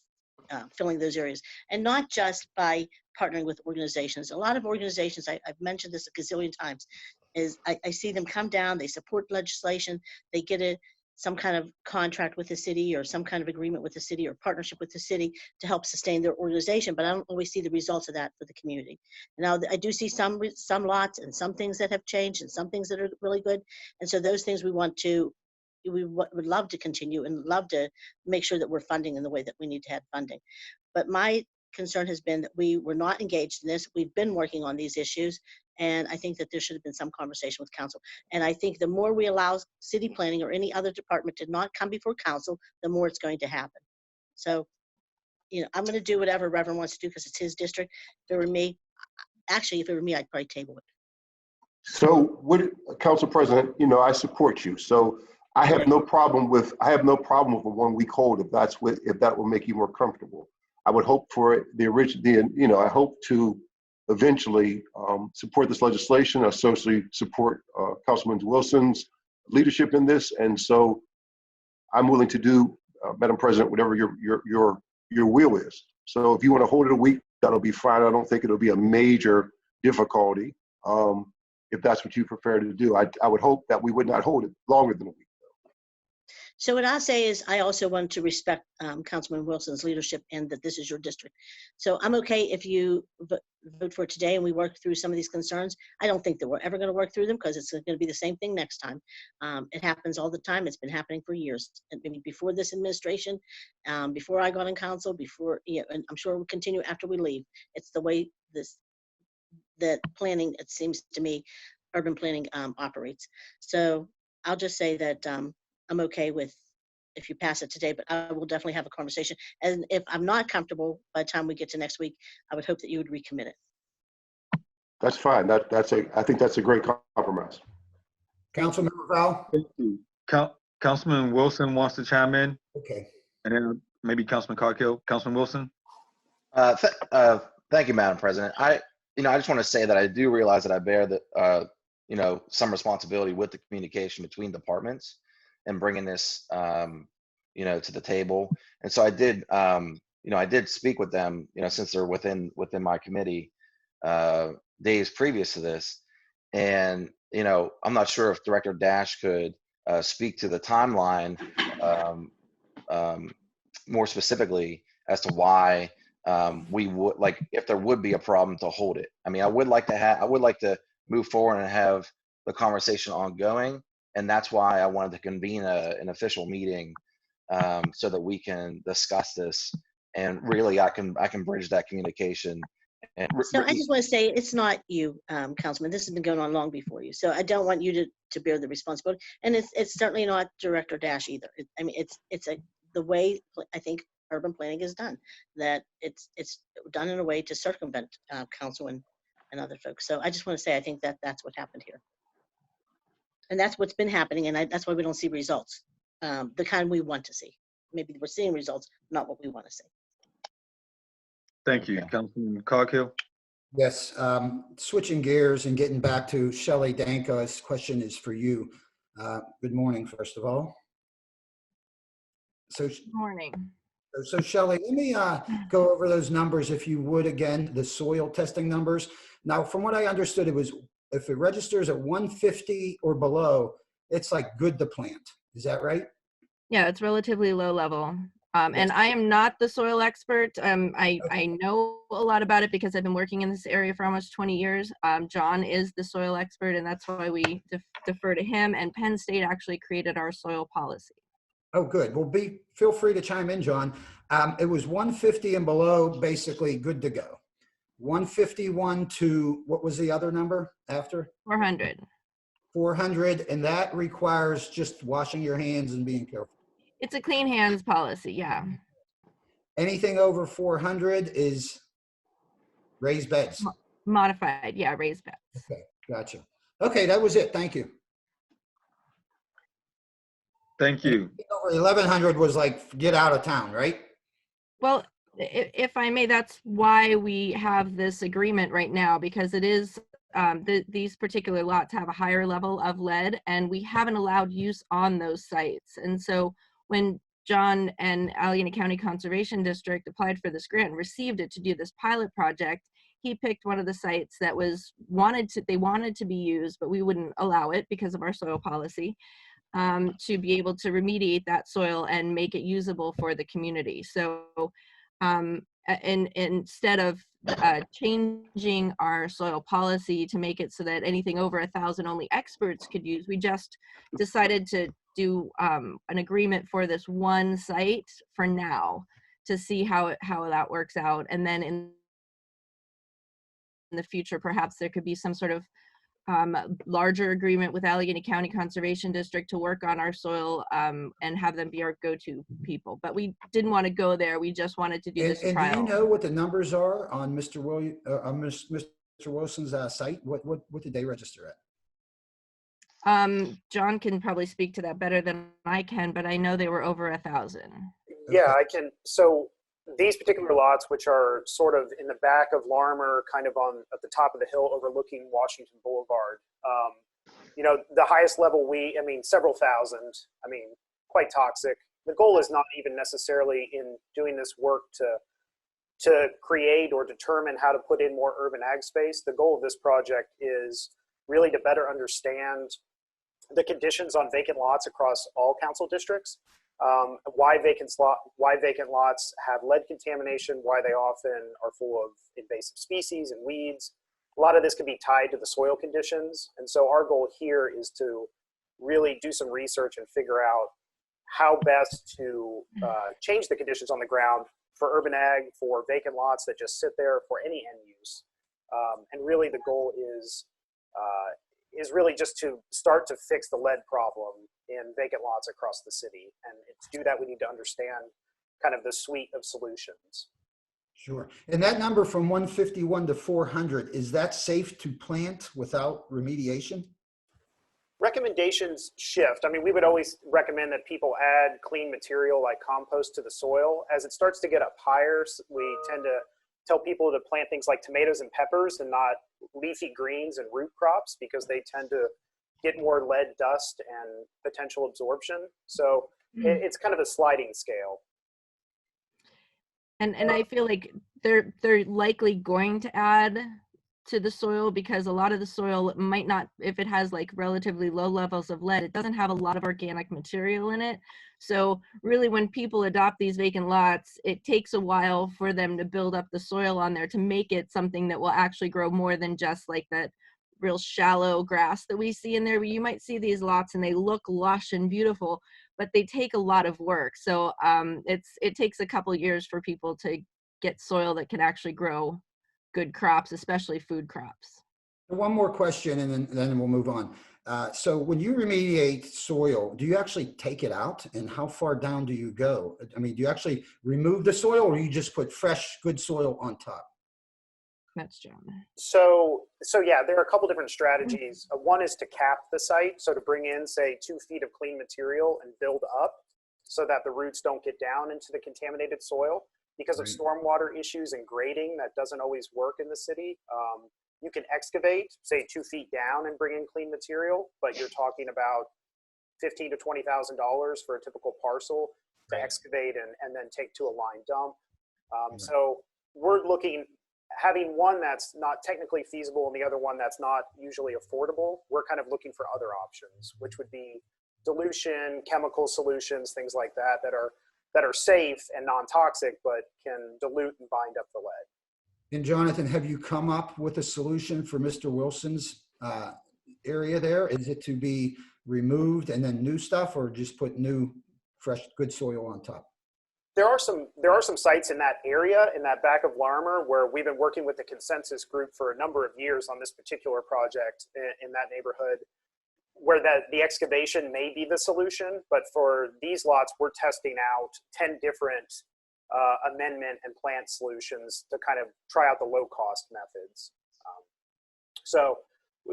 filling those areas, and not just by partnering with organizations. A lot of organizations, I've mentioned this a gazillion times, is I see them come down, they support legislation, they get some kind of contract with the city or some kind of agreement with the city or partnership with the city to help sustain their organization, but I don't always see the results of that for the community. Now, I do see some lots and some things that have changed and some things that are really good, and so those things we would love to continue and love to make sure that we're funding in the way that we need to have funding. But my concern has been that we were not engaged in this. We've been working on these issues, and I think that there should have been some conversation with council. And I think the more we allow city planning or any other department to not come before council, the more it's going to happen. So, I'm going to do whatever Reverend wants to do because it's his district. If it were me, I'd probably table it. So, Council President, I support you. So I have no problem with a 1-week hold if that will make you more comfortable. I would hope for I hope to eventually support this legislation. I socially support Councilman Wilson's leadership in this, and so I'm willing to do, Madam President, whatever your will is. So if you want to hold it a week, that'll be fine. I don't think it'll be a major difficulty. If that's what you prefer to do, I would hope that we would not hold it longer than a week. So what I'll say is I also want to respect Councilman Wilson's leadership and that this is your district. So I'm okay if you vote for it today and we work through some of these concerns. I don't think that we're ever going to work through them because it's going to be the same thing next time. It happens all the time. It's been happening for years. And maybe before this administration, before I got on council, and I'm sure it will continue after we leave. It's the way that planning, it seems to me, urban planning operates. So I'll just say that I'm okay with if you pass it today, but I will definitely have a conversation. And if I'm not comfortable by the time we get to next week, I would hope that you would recommit it. That's fine. I think that's a great compromise. Councilmember Val? Thank you. Councilman Wilson wants to chime in, Okay. and then maybe Councilman Coghill. Councilman Wilson? Thank you, Madam President. I just want to say that I do realize that I bear the, some responsibility with the communication between departments and bringing this, to the table. And so I did, I did speak with them, since they're within my committee, days previous to this. And, I'm not sure if Director Dash could speak to the timeline more specifically as to why we would, like, if there would be a problem, to hold it. I mean, I would like to move forward and have the conversation ongoing, and that's why I wanted to convene an official meeting so that we can discuss this, and really I can bridge that communication. And So I just want to say, it's not you, Councilman. This has been going on long before you. So I don't want you to bear the responsibility. And it's certainly not Director Dash either. It's the way I think urban planning is done, that it's done in a way to circumvent council and other folks. So I just want to say, I think that's what happened here. And that's what's been happening. And that's why we don't see results, the kind we want to see. Maybe we're seeing results, not what we want to see. Thank you. Councilman Coghill? Yes, switching gears and getting back to Shelley Danko's question is for you. Good morning, first of all. So, Good morning. So Shelley, let me go over those numbers, if you would, again, the soil testing numbers. Now, from what I understood, it was if it registers at 150 or below, it's like good to plant. Is that right? Yeah, it's relatively low level. Yes. And I am not the soil expert. I know a lot about it because I've been working in this area for almost 20 years. John is the soil expert, and that's why we defer to him. And Penn State actually created our soil policy. Oh, good. Well, feel free to chime in, John. It was 150 and below, basically good to go. 151 to, what was the other number after? 400. 400, and that requires just washing your hands and being careful. It's a clean hands policy, yeah. Anything over 400 is raised beds. Modified, yeah, raised beds. Okay, gotcha. Okay, that was it. Thank you. Thank you. Over 1100 was like, get out of town, right? Well, if I may, that's why we have this agreement right now, because it is, these particular lots have a higher level of lead, and we haven't allowed use on those sites. And so when John and Allegheny County Conservation District applied for this grant and received it to do this pilot project, he picked one of the sites that was they wanted to be used, but we wouldn't allow it because of our soil policy, to be able to remediate that soil and make it usable for the community. So and instead of changing our soil policy to make it so that anything over 1,000 only experts could use, we just decided to do an agreement for this one site for now to see how that works out. And then in the future, perhaps there could be some sort of larger agreement with Allegheny County Conservation District to work on our soil and have them be our go-to people. But we didn't want to go there. We just wanted to do this trial. And do you know what the numbers are on Mr. Wilson's site? What did they register at? John can probably speak to that better than I can, but I know they were over 1,000. Yeah, I can. So these particular lots, which are sort of in the back of Larmer, kind of at the top of the hill overlooking Washington Boulevard, the highest level several thousand, quite toxic. The goal is not even necessarily in doing this work to create or determine how to put in more urban ag space. The goal of this project is really to better understand the conditions on vacant lots across all council districts. Why vacant lots have lead contamination, why they often are full of invasive species and weeds. A lot of this can be tied to the soil conditions. And so our goal here is to really do some research and figure out how best to change the conditions on the ground for urban ag, for vacant lots that just sit there, for any end use. And really the goal is is really just to start to fix the lead problem in vacant lots across the city. And to do that, we need to understand kind of the suite of solutions. Sure. And that number from 151 to 400, is that safe to plant without remediation? Recommendations shift. I mean, we would always recommend that people add clean material like compost to the soil. As it starts to get up higher, we tend to tell people to plant things like tomatoes and peppers and not leafy greens and root crops, because they tend to get more lead dust and potential absorption. So it's kind of a sliding scale. And I feel like they're likely going to add to the soil, because a lot of the soil might not, if it has like relatively low levels of lead, it doesn't have a lot of organic material in it. So really, when people adopt these vacant lots, it takes a while for them to build up the soil on there to make it something that will actually grow more than just like that real shallow grass that we see in there. You might see these lots and they look lush and beautiful, but they take a lot of work. So it takes a couple years for people to get soil that can actually grow good crops, especially food crops. One more question, and then we'll move on. So when you remediate soil, do you actually take it out, and how far down do you go? I mean, do you actually remove the soil, or you just put fresh, good soil on top? That's John. So yeah, there are a couple different strategies. One is to cap the site. So to bring in, say, 2 feet of clean material and build up so that the roots don't get down into the contaminated soil. Because of stormwater issues and grading, that doesn't always work in the city. You can excavate, say, 2 feet down and bring in clean material, but you're talking about $15,000 to $20,000 for a typical parcel to excavate and then take to a line dump. So we're looking, having one that's not technically feasible and the other one that's not usually affordable, we're kind of looking for other options, which would be dilution, chemical solutions, things like that, that are safe and non-toxic, but can dilute and bind up the lead. And Jonathan, have you come up with a solution for Mr. Wilson's area there? Is it to be removed and then new stuff, or just put new, fresh, good soil on top? There are some sites in that area, in that back of Larimer, where we've been working with the consensus group for a number of years on this particular project in that neighborhood, where the excavation may be the solution. But for these lots, we're testing out 10 different amendment and plant solutions to kind of try out the low cost methods. So,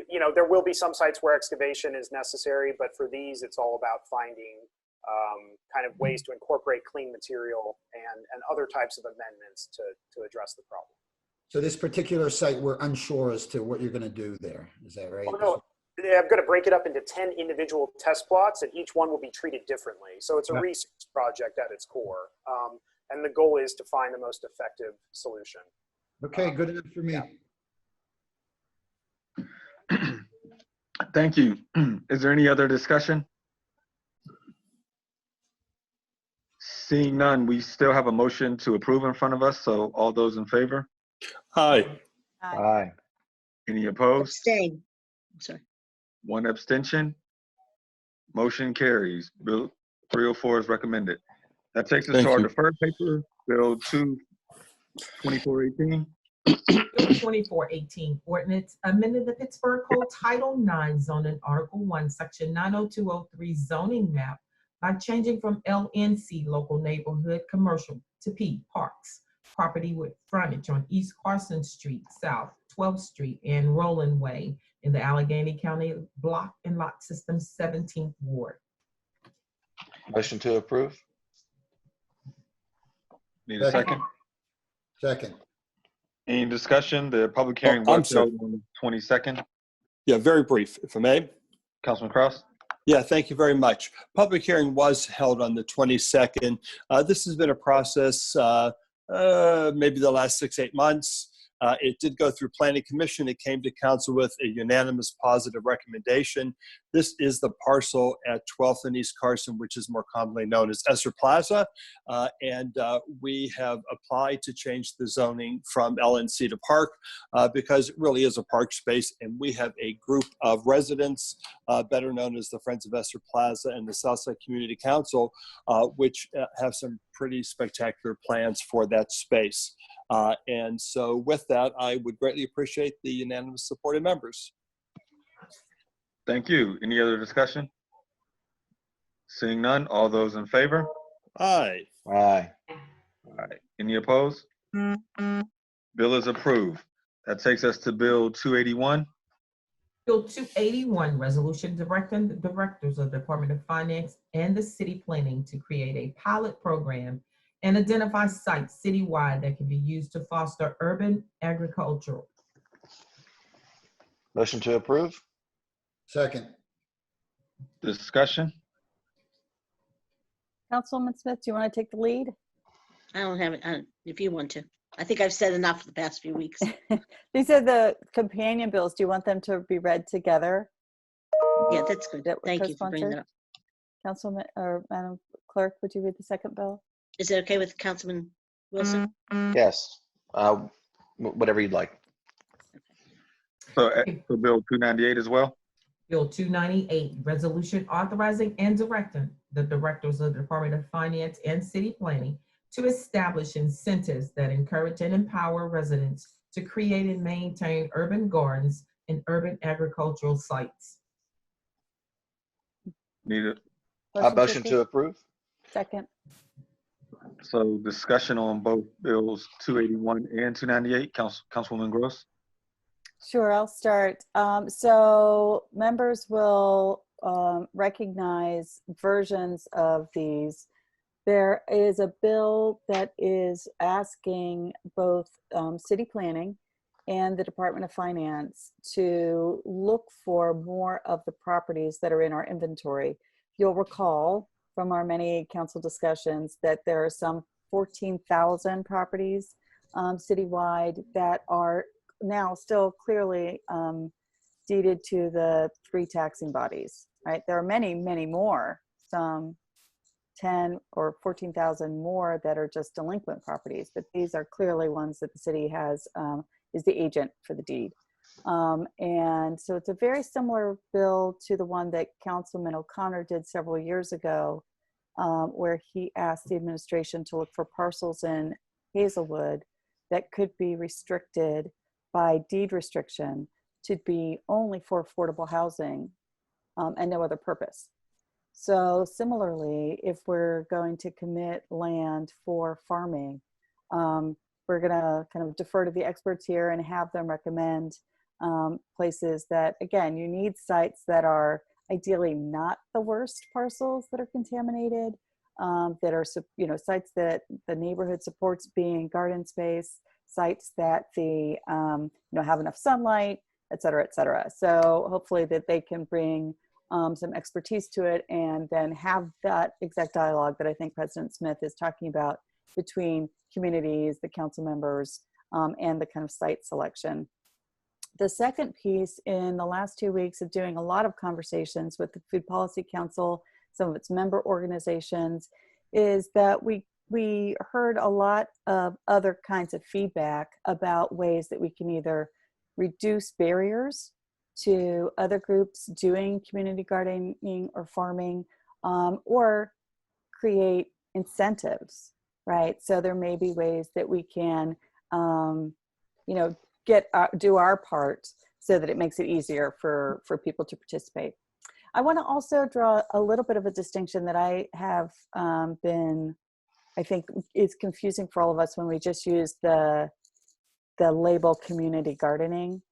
you know, there will be some sites where excavation is necessary, but for these, it's all about finding kind of ways to incorporate clean material and other types of amendments to address the problem. So this particular site, we're unsure as to what you're going to do there. Is that right? Oh, no. I'm going to break it up into 10 individual test plots, and each one will be treated differently. So it's a research project at its core. And the goal is to find the most effective solution. Okay, good enough for me. Yeah. Thank you. Is there any other discussion? Seeing none, we still have a motion to approve in front of us. So all those in favor? Aye. Aye. Any opposed? Abstain. I'm sorry. One abstention. Motion carries. Bill 304 is recommended. That takes us Thank to our you. deferred paper, Bill 2418. Bill 2418, ordinance amending the Pittsburgh Code Title 9 zoning Article 1, Section 90203 zoning map by changing from LNC local neighborhood commercial to P Parks, property with frontage on East Carson Street, South 12th Street, and Roland Way in the Allegheny County Block and Lot System 17th Ward. Motion to approve? Need a second? Second. Any discussion? The public hearing I'm was sorry. held on the 22nd. Yeah, very brief, if I may. Councilman Kraus? Yeah, thank you very much. Public hearing was held on the 22nd. This has been a process maybe the last 6-8 months. It did go through Planning Commission. It came to council with a unanimous positive recommendation. This is the parcel at 12th and East Carson, which is more commonly known as Esser Plaza. And we have applied to change the zoning from LNC to park because it really is a park space. And we have a group of residents, better known as the Friends of Esser Plaza and the Southside Community Council, which have some pretty spectacular plans for that space. And so with that, I would greatly appreciate the unanimous support of members. Thank you. Any other discussion? Seeing none, all those in favor? Aye. Aye. All right. Any opposed? Bill is approved. That takes us to Bill 281. Bill 281, resolution directing the directors of the Department of Finance and the city planning to create a pilot program and identify sites citywide that can be used to foster urban agriculture. Motion to approve? Second. Discussion? Councilwoman Smith, do you want to take the lead? I don't have it, if you want to. I think I've said enough for the past few weeks. These are the companion bills. Do you want them to be read together? Yeah, that's good. That were Thank you for bringing that co-sponsored? up. Councilwoman or Madam Clerk, would you read the second bill? Is it okay with Councilman Wilson? Yes. Whatever you'd like. So for Bill 298 as well? Bill 298, resolution authorizing and directing the directors of the Department of Finance and City Planning to establish incentives that encourage and empower residents to create and maintain urban gardens and urban agricultural sites. Need A motion to approve? Second. So discussion on both bills 281 and 298. Councilwoman Gross? Sure, I'll start. So members will recognize versions of these. There is a bill that is asking both city planning and the Department of Finance to look for more of the properties that are in our inventory. You'll recall from our many council discussions that there are some 14,000 properties citywide that are now still clearly deeded to the 3 taxing bodies, right? There are many, many more, some 10 or 14,000 more that are just delinquent properties, but these are clearly ones that the city has, is the agent for the deed. And so it's a very similar bill to the one that Councilman O'Connor did several years ago, where he asked the administration to look for parcels in Hazelwood that could be restricted by deed restriction to be only for affordable housing and no other purpose. So similarly, if we're going to commit land for farming, we're gonna kind of defer to the experts here and have them recommend places that, again, you need sites that are ideally not the worst parcels that are contaminated, that are, you know, sites that the neighborhood supports being garden space, sites that the, you know, have enough sunlight, et cetera, et cetera. So hopefully that they can bring some expertise to it and then have that exact dialogue that I think President Smith is talking about between communities, the council members, and the kind of site selection. The second piece, in the last 2 weeks of doing a lot of conversations with the Food Policy Council, some of its member organizations, is that we heard a lot of other kinds of feedback about ways that we can either reduce barriers to other groups doing community gardening or farming, or create incentives, right? So there may be ways that we can, you know, do our part so that it makes it easier for people to participate. I want to also draw a little bit of a distinction that I have I think is confusing for all of us when we just use the label community gardening,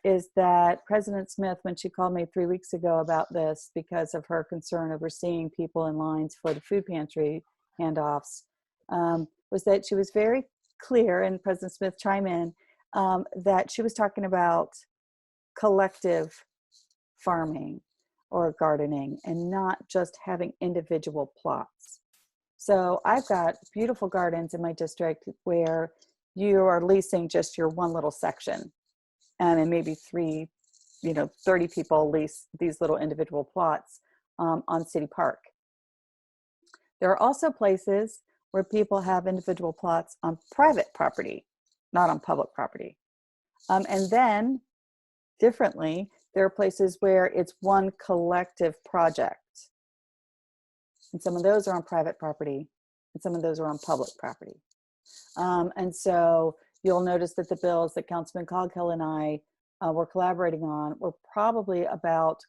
is that President Smith, when she called me 3 weeks ago about this because of her concern over seeing people in lines for the food pantry handoffs, was that she was very clear, and President Smith chime in, that she was talking about collective farming or gardening and not just having individual plots. So I've got beautiful gardens in my district where you are leasing just your one little section, and then maybe 30 people lease these little individual plots on City Park. There are also places where people have individual plots on private property, not on public property. And then differently, there are places where it's one collective project. And some of those are on private property, and some of those are on public property. And so you'll notice that the bills that Councilman Coghill and I we're collaborating on, we're probably about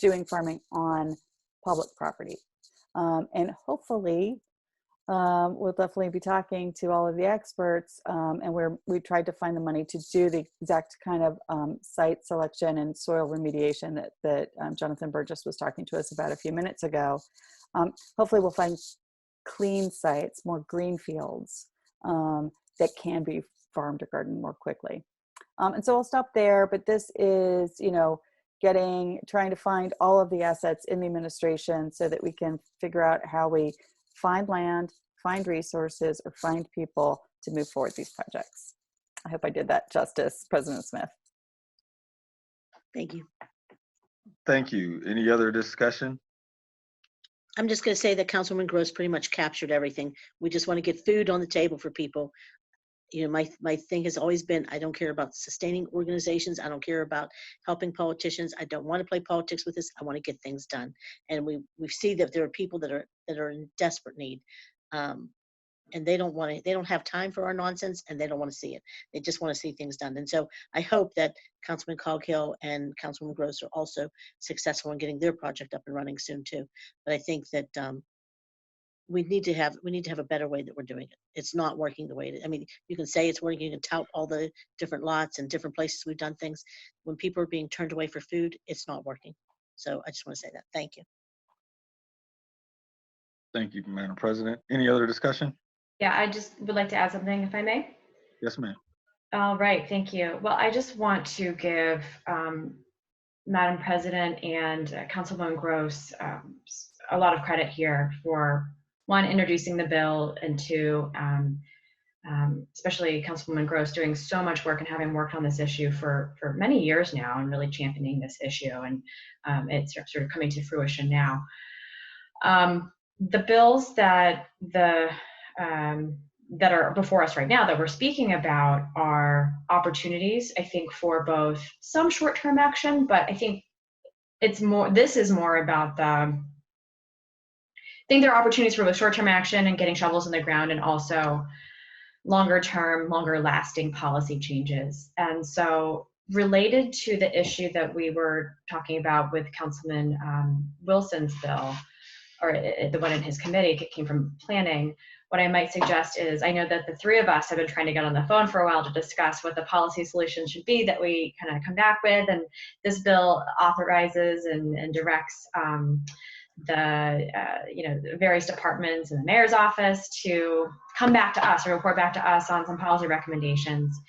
doing farming on public property. And hopefully, we'll definitely be talking to all of the experts, and we tried to find the money to do the exact kind of site selection and soil remediation that Jonathan Burgess was talking to us about a few minutes ago. Hopefully we'll find clean sites, more green fields that can be farmed or gardened more quickly. And so I'll stop there, but this is, you know, trying to find all of the assets in the administration so that we can figure out how we find land, find resources, or find people to move forward these projects. I hope I did that justice, President Smith. Thank you. Thank you. Any other discussion? I'm just going to say that Councilwoman Gross pretty much captured everything. We just want to get food on the table for people. You know, my thing has always been, I don't care about sustaining organizations. I don't care about helping politicians. I don't want to play politics with this. I want to get things done. And we see that there are people that are in desperate need. And they don't have time for our nonsense, and they don't want to see it. They just want to see things done. And so I hope that Councilman Coghill and Councilwoman Gross are also successful in getting their project up and running soon too. But I think that we need to have a better way that we're doing it. It's not working the way I mean, you can say it's working and tout all the different lots and different places we've done things. When people are being turned away for food, it's not working. So I just want to say that. Thank you. Thank you, Madam President. Any other discussion? Yeah, I just would like to add something, if I may. Yes, ma'am. All right, thank you. Well, I just want to give Madam President and Councilwoman Gross a lot of credit here for, one, introducing the bill, and two, especially Councilwoman Gross doing so much work and having worked on this issue for many years now and really championing this issue, and it's sort of coming to fruition now. The bills that that are before us right now that we're speaking about are opportunities, I think, for both some short-term action, but I think this is more about I think there are opportunities for both short-term action and getting shovels in the ground, and also longer-term, longer-lasting policy changes. And so related to the issue that we were talking about with Councilman Wilson's bill, or the one in his committee, it came from planning. What I might suggest is, I know that the three of us have been trying to get on the phone for a while to discuss what the policy solution should be that we kind of come back with. And this bill authorizes and directs the various departments and the mayor's office to come back to us or report back to us on some policy recommendations.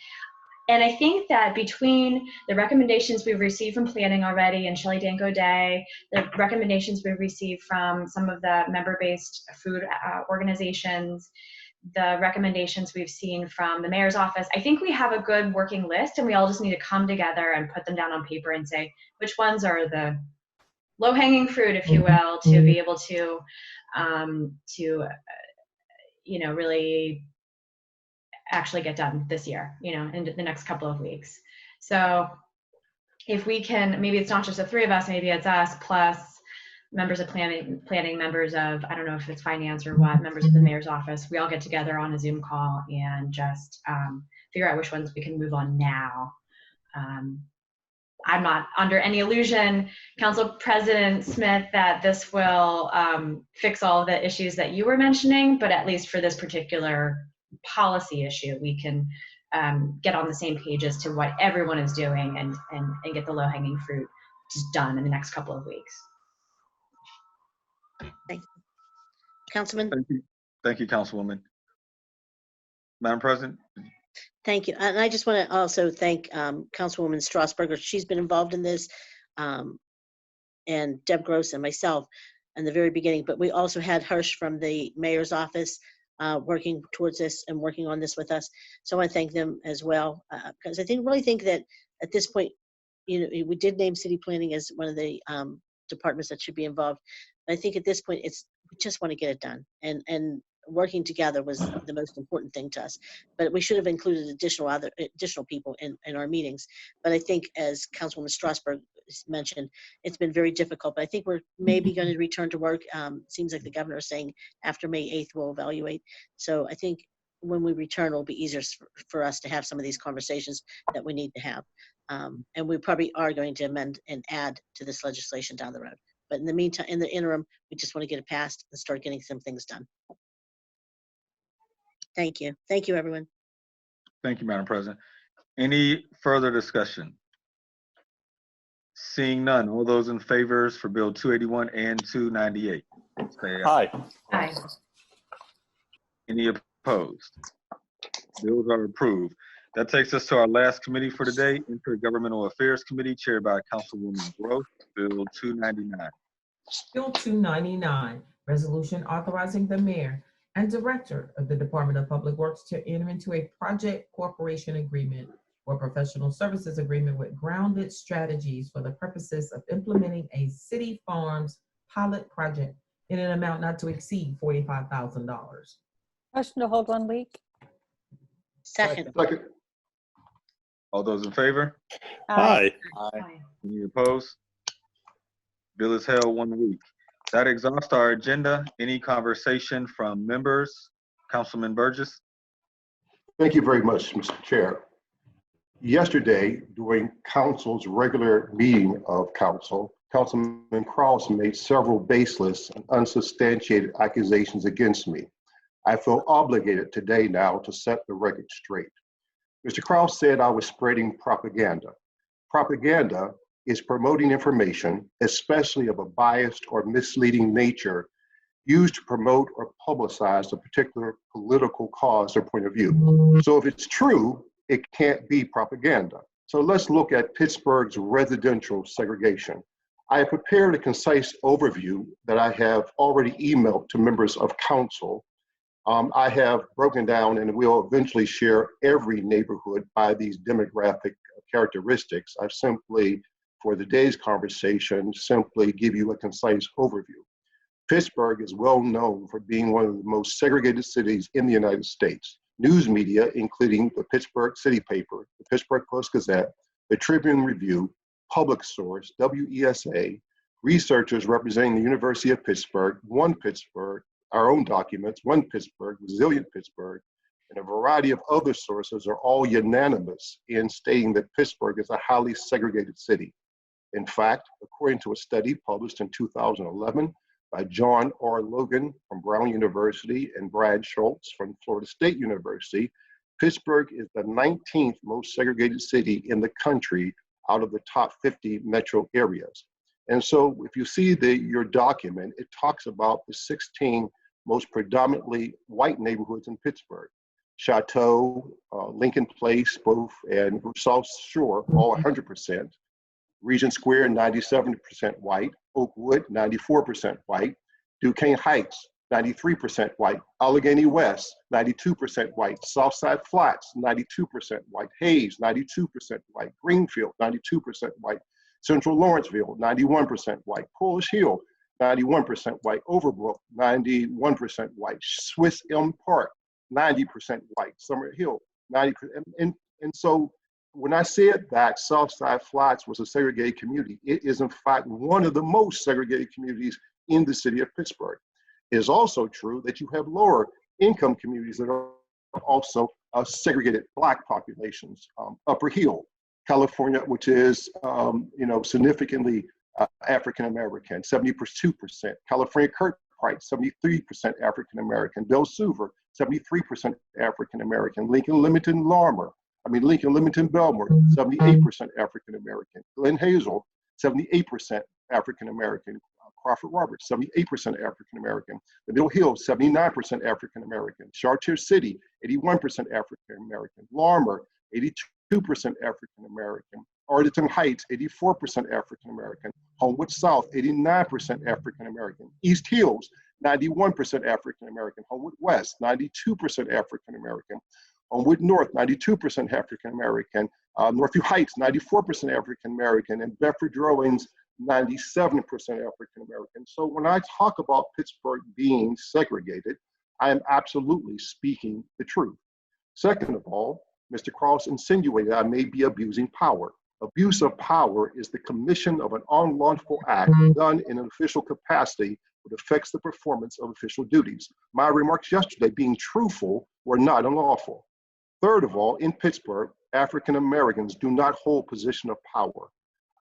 And I think that between the recommendations we've received from planning already and Shelley Danko Day, the recommendations we've received from some of the member-based food organizations, the recommendations we've seen from the mayor's office, I think we have a good working list, and we all just need to come together and put them down on paper and say which ones are the low-hanging fruit, if you will, to be able to really actually get done this year, in the next couple of weeks. So if we can, maybe it's not just the three of us, maybe it's us plus members of planning, members of, I don't know if it's finance or what, members of the mayor's office, we all get together on a Zoom call and just figure out which ones we can move on now. I'm not under any illusion, Council President Smith, that this will fix all the issues that you were mentioning, but at least for this particular policy issue, we can get on the same page as to what everyone is doing and get the low-hanging fruit just done in the next couple of weeks. Thank you. Councilman? Thank you, Councilwoman. Madam President? Thank you. And I just want to also thank Councilwoman Strasburger. She's been involved in this, and Deb Gross and myself in the very beginning. But we also had Hirsch from the mayor's office working towards this and working on this with us. So I want to thank them as well, because I really think that at this point, we did name city planning as one of the departments that should be involved. But I think at this point, we just want to get it done, and working together was the most important thing to us. But we should have included additional people in our meetings. But I think, as Councilwoman Strasburg mentioned, it's been very difficult. But I think we're maybe going to return to work. Seems like the governor is saying after May 8th we'll evaluate. So I think when we return, it'll be easier for us to have some of these conversations that we need to have. And we probably are going to amend and add to this legislation down the road. But in the meantime, in the interim, we just want to get it passed and start getting some things done. Thank you. Thank you, everyone. Thank you, Madam President. Any further discussion? Seeing none, all those in favor for Bill 281 and 298, say aye. Aye. Aye. Any opposed? Bills are approved. That takes us to our last committee for today, Intergovernmental Affairs Committee, chaired by Councilwoman Gross, Bill 299. Bill 299, resolution authorizing the mayor and director of the Department of Public Works to enter into a project corporation agreement or professional services agreement with Grounded Strategies for the purposes of implementing a city farms pilot project in an amount not to exceed $45,000. Motion to hold 1 week. Second. Second. All those in favor? Aye. Aye. Any opposed? Bill is held 1 week. That exhausts our agenda. Any conversation from members? Councilman Burgess? Thank you very much, Mr. Chair. Yesterday, during council's regular meeting of council, Councilman Kraus made several baseless and unsubstantiated accusations against me. I feel obligated today now to set the record straight. Mr. Kraus said I was spreading propaganda. Propaganda is promoting information, especially of a biased or misleading nature, used to promote or publicize a particular political cause or point of view. So if it's true, it can't be propaganda. So let's look at Pittsburgh's residential segregation. I have prepared a concise overview that I have already emailed to members of council. I have broken down and will eventually share every neighborhood by these demographic characteristics. I've simply, for the day's conversation, simply give you a concise overview. Pittsburgh is well known for being one of the most segregated cities in the United States. News media, including the Pittsburgh City Paper, the Pittsburgh Post-Gazette, the Tribune Review, Public Source, WESA, researchers representing the University of Pittsburgh, One Pittsburgh, our own documents, One Pittsburgh, Resilient Pittsburgh, and a variety of other sources are all unanimous in stating that Pittsburgh is a highly segregated city. In fact, according to a study published in 2011 by John R. Logan from Brown University and Brad Schultz from Florida State University, Pittsburgh is the 19th most segregated city in the country out of the top 50 metro areas. And so if you see your document, it talks about the 16 most predominantly white neighborhoods in Pittsburgh. Chateau, Lincoln Place, both, and South Shore, all 100%. Regent Square, 97% white. Oakwood, 94% white. Duquesne Heights, 93% white. Allegheny West, 92% white. Southside Flats, 92% white. Hayes, 92% white. Greenfield, 92% white. Central Lawrenceville, 91% white. Polish Hill, 91% white. Overbrook, 91% white. Swiss Elm Park, 90% white. Summer Hill, 90%. And so when I said that Southside Flats was a segregated community, it is in fact one of the most segregated communities in the city of Pittsburgh. It is also true that you have lower income communities that are also segregated Black populations. Upper Hill, California, which is significantly African American, 72%. California Kirkbride, 73% African American. Del Silver, 73% African American. Lincoln Leamington Belmore, 78% African American. Glen Hazel, 78% African American. Crawford Roberts, 78% African American. The Middle Hill, 79% African American. Chartier City, 81% African American. Larmer, 82% African American. Arlington Heights, 84% African American. Homewood South, 89% African American. East Hills, 91% African American. Homewood West, 92% African American. Homewood North, 92% African American. Northview Heights, 94% African American. And Bedford Drawings, 97% African American. So when I talk about Pittsburgh being segregated, I am absolutely speaking the truth. Second of all, Mr. Cross insinuated I may be abusing power. Abuse of power is the commission of an unlawful act done in an official capacity but affects the performance of official duties. My remarks yesterday, being truthful, were not unlawful. Third of all, in Pittsburgh, African Americans do not hold position of power.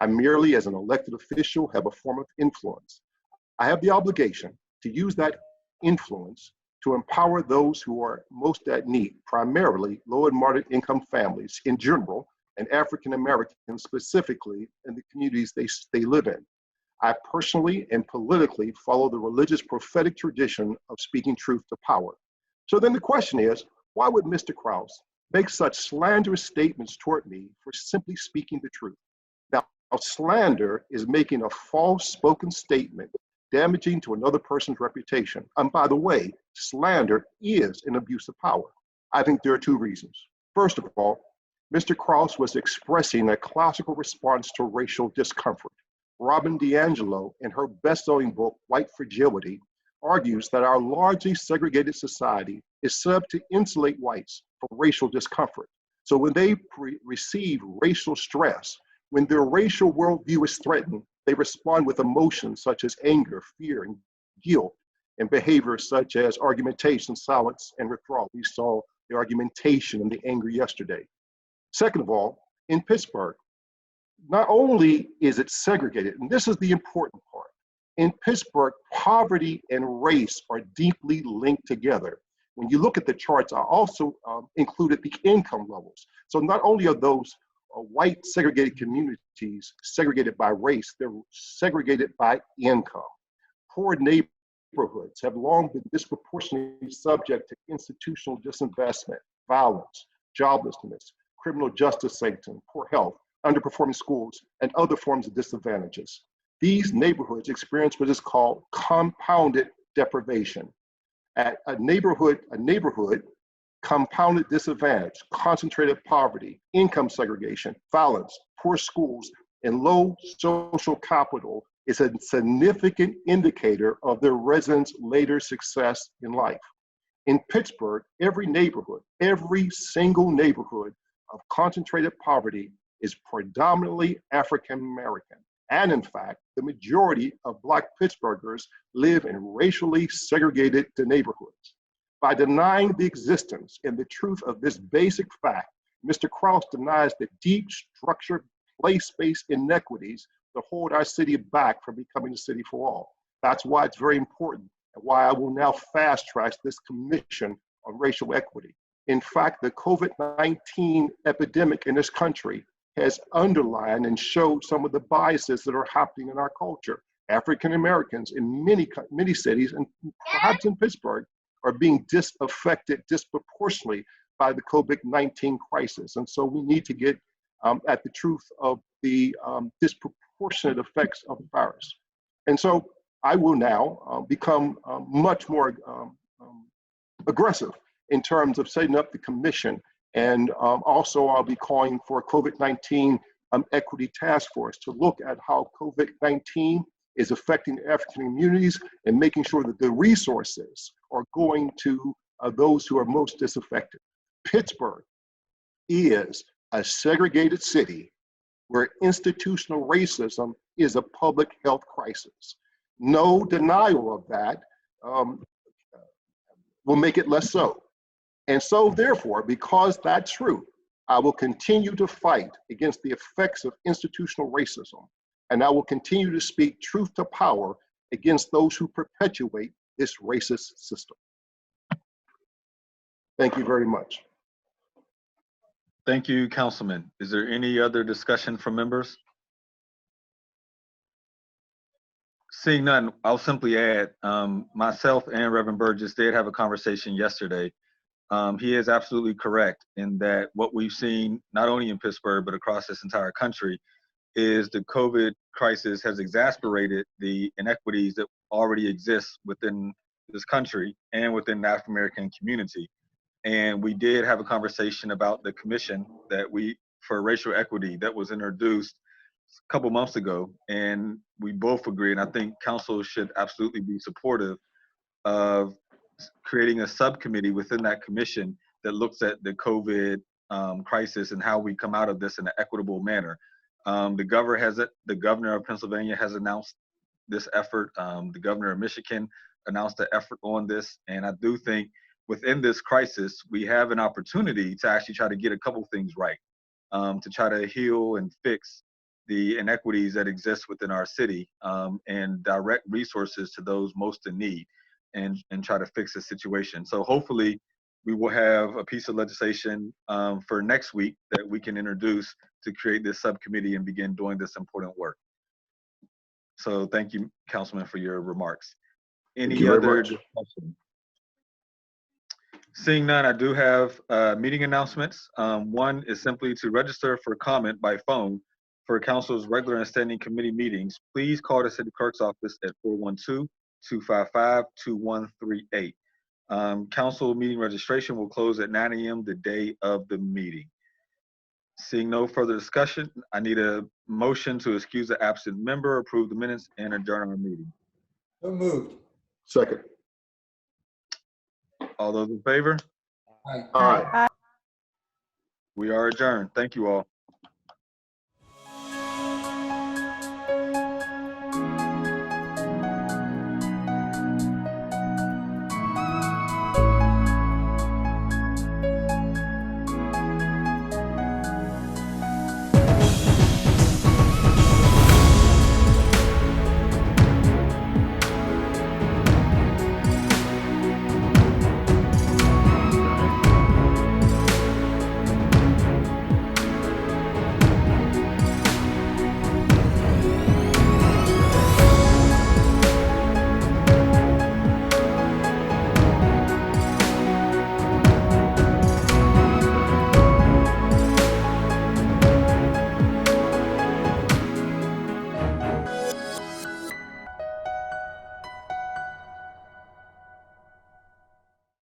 I merely, as an elected official, have a form of influence. I have the obligation to use that influence to empower those who are most at need, primarily low and moderate income families in general, and African Americans specifically in the communities they live in. I personally and politically follow the religious prophetic tradition of speaking truth to power. So then the question is, why would Mr. Krause make such slanderous statements toward me for simply speaking the truth? Now, slander is making a false spoken statement damaging to another person's reputation. And by the way, slander is an abuse of power. I think there are two reasons. First of all, Mr. Krause was expressing a classical response to racial discomfort. Robin DiAngelo, in her best-selling book, White Fragility, argues that our largely segregated society is set up to insulate whites from racial discomfort. So when they receive racial stress, when their racial worldview is threatened, they respond with emotions such as anger, fear, and guilt, and behaviors such as argumentation, silence, and withdrawal. We saw the argumentation and the anger yesterday. Second of all, in Pittsburgh, not only is it segregated, and this is the important part, in Pittsburgh, poverty and race are deeply linked together. When you look at the charts, I also included the income levels. So not only are those white segregated communities segregated by race, they're segregated by income. Poor neighborhoods have long been disproportionately subject to institutional disinvestment, violence, joblessness, criminal justice sanctions, poor health, underperforming schools, and other forms of disadvantages. These neighborhoods experience what is called compounded deprivation. At a neighborhood, compounded disadvantage, concentrated poverty, income segregation, violence, poor schools, and low social capital is a significant indicator of their residents' later success in life. In Pittsburgh, every single neighborhood of concentrated poverty is predominantly African American. And in fact, the majority of Black Pittsburghers live in racially segregated neighborhoods. By denying the existence and the truth of this basic fact, Mr. Krause denies the deep structured place-based inequities that hold our city back from becoming a city for all. That's why it's very important and why I will now fast track this commission on racial equity. In fact, the COVID-19 epidemic in this country has underlined and showed some of the biases that are happening in our culture. African Americans in many cities, and perhaps in Pittsburgh, are being affected disproportionately by the COVID-19 crisis. And so we need to get at the truth of the disproportionate effects of the virus. And so I will now become much more aggressive in terms of setting up the commission. And also I'll be calling for a COVID-19 equity task force to look at how COVID-19 is affecting African communities and making sure that the resources are going to those who are most disaffected. Pittsburgh is a segregated city where institutional racism is a public health crisis. No denial of that will make it less so. And so therefore, because that's true, I will continue to fight against the effects of institutional racism, and I will continue to speak truth to power against those who perpetuate this racist system. Thank you very much. Thank you, Councilman. Is there any other discussion from members? Seeing none, I'll simply add, myself and Reverend Burgess did have a conversation yesterday. He is absolutely correct in that what we've seen, not only in Pittsburgh, but across this entire country, is the COVID crisis has exacerbated the inequities that already exist within this country and within the African American community. And we did have a conversation about the commission for racial equity that was introduced a couple months ago. And we both agree, and I think council should absolutely be supportive of creating a subcommittee within that commission that looks at the COVID crisis and how we come out of this in an equitable manner. The governor of Pennsylvania has announced this effort. The governor of Michigan announced an effort on this, and I do think within this crisis, we have an opportunity to actually try to get a couple things right, to try to heal and fix the inequities that exist within our city, and direct resources to those most in need, and try to fix the situation. So hopefully we will have a piece of legislation for next week that we can introduce to create this subcommittee and begin doing this important work. So thank you, Councilman, for your remarks. Thank you very Other much. discussion? Seeing none, I do have meeting announcements. One is simply to register for comment by phone for council's regular and standing committee meetings. Please call the city clerk's office at 412-255-2138. Council meeting registration will close at 9 a.m. the day of the meeting. Seeing no further discussion, I need a motion to excuse the absent member, approve the minutes, and adjourn our meeting. So moved. Second. All those in favor? Aye. Aye. We are adjourned. Thank you all.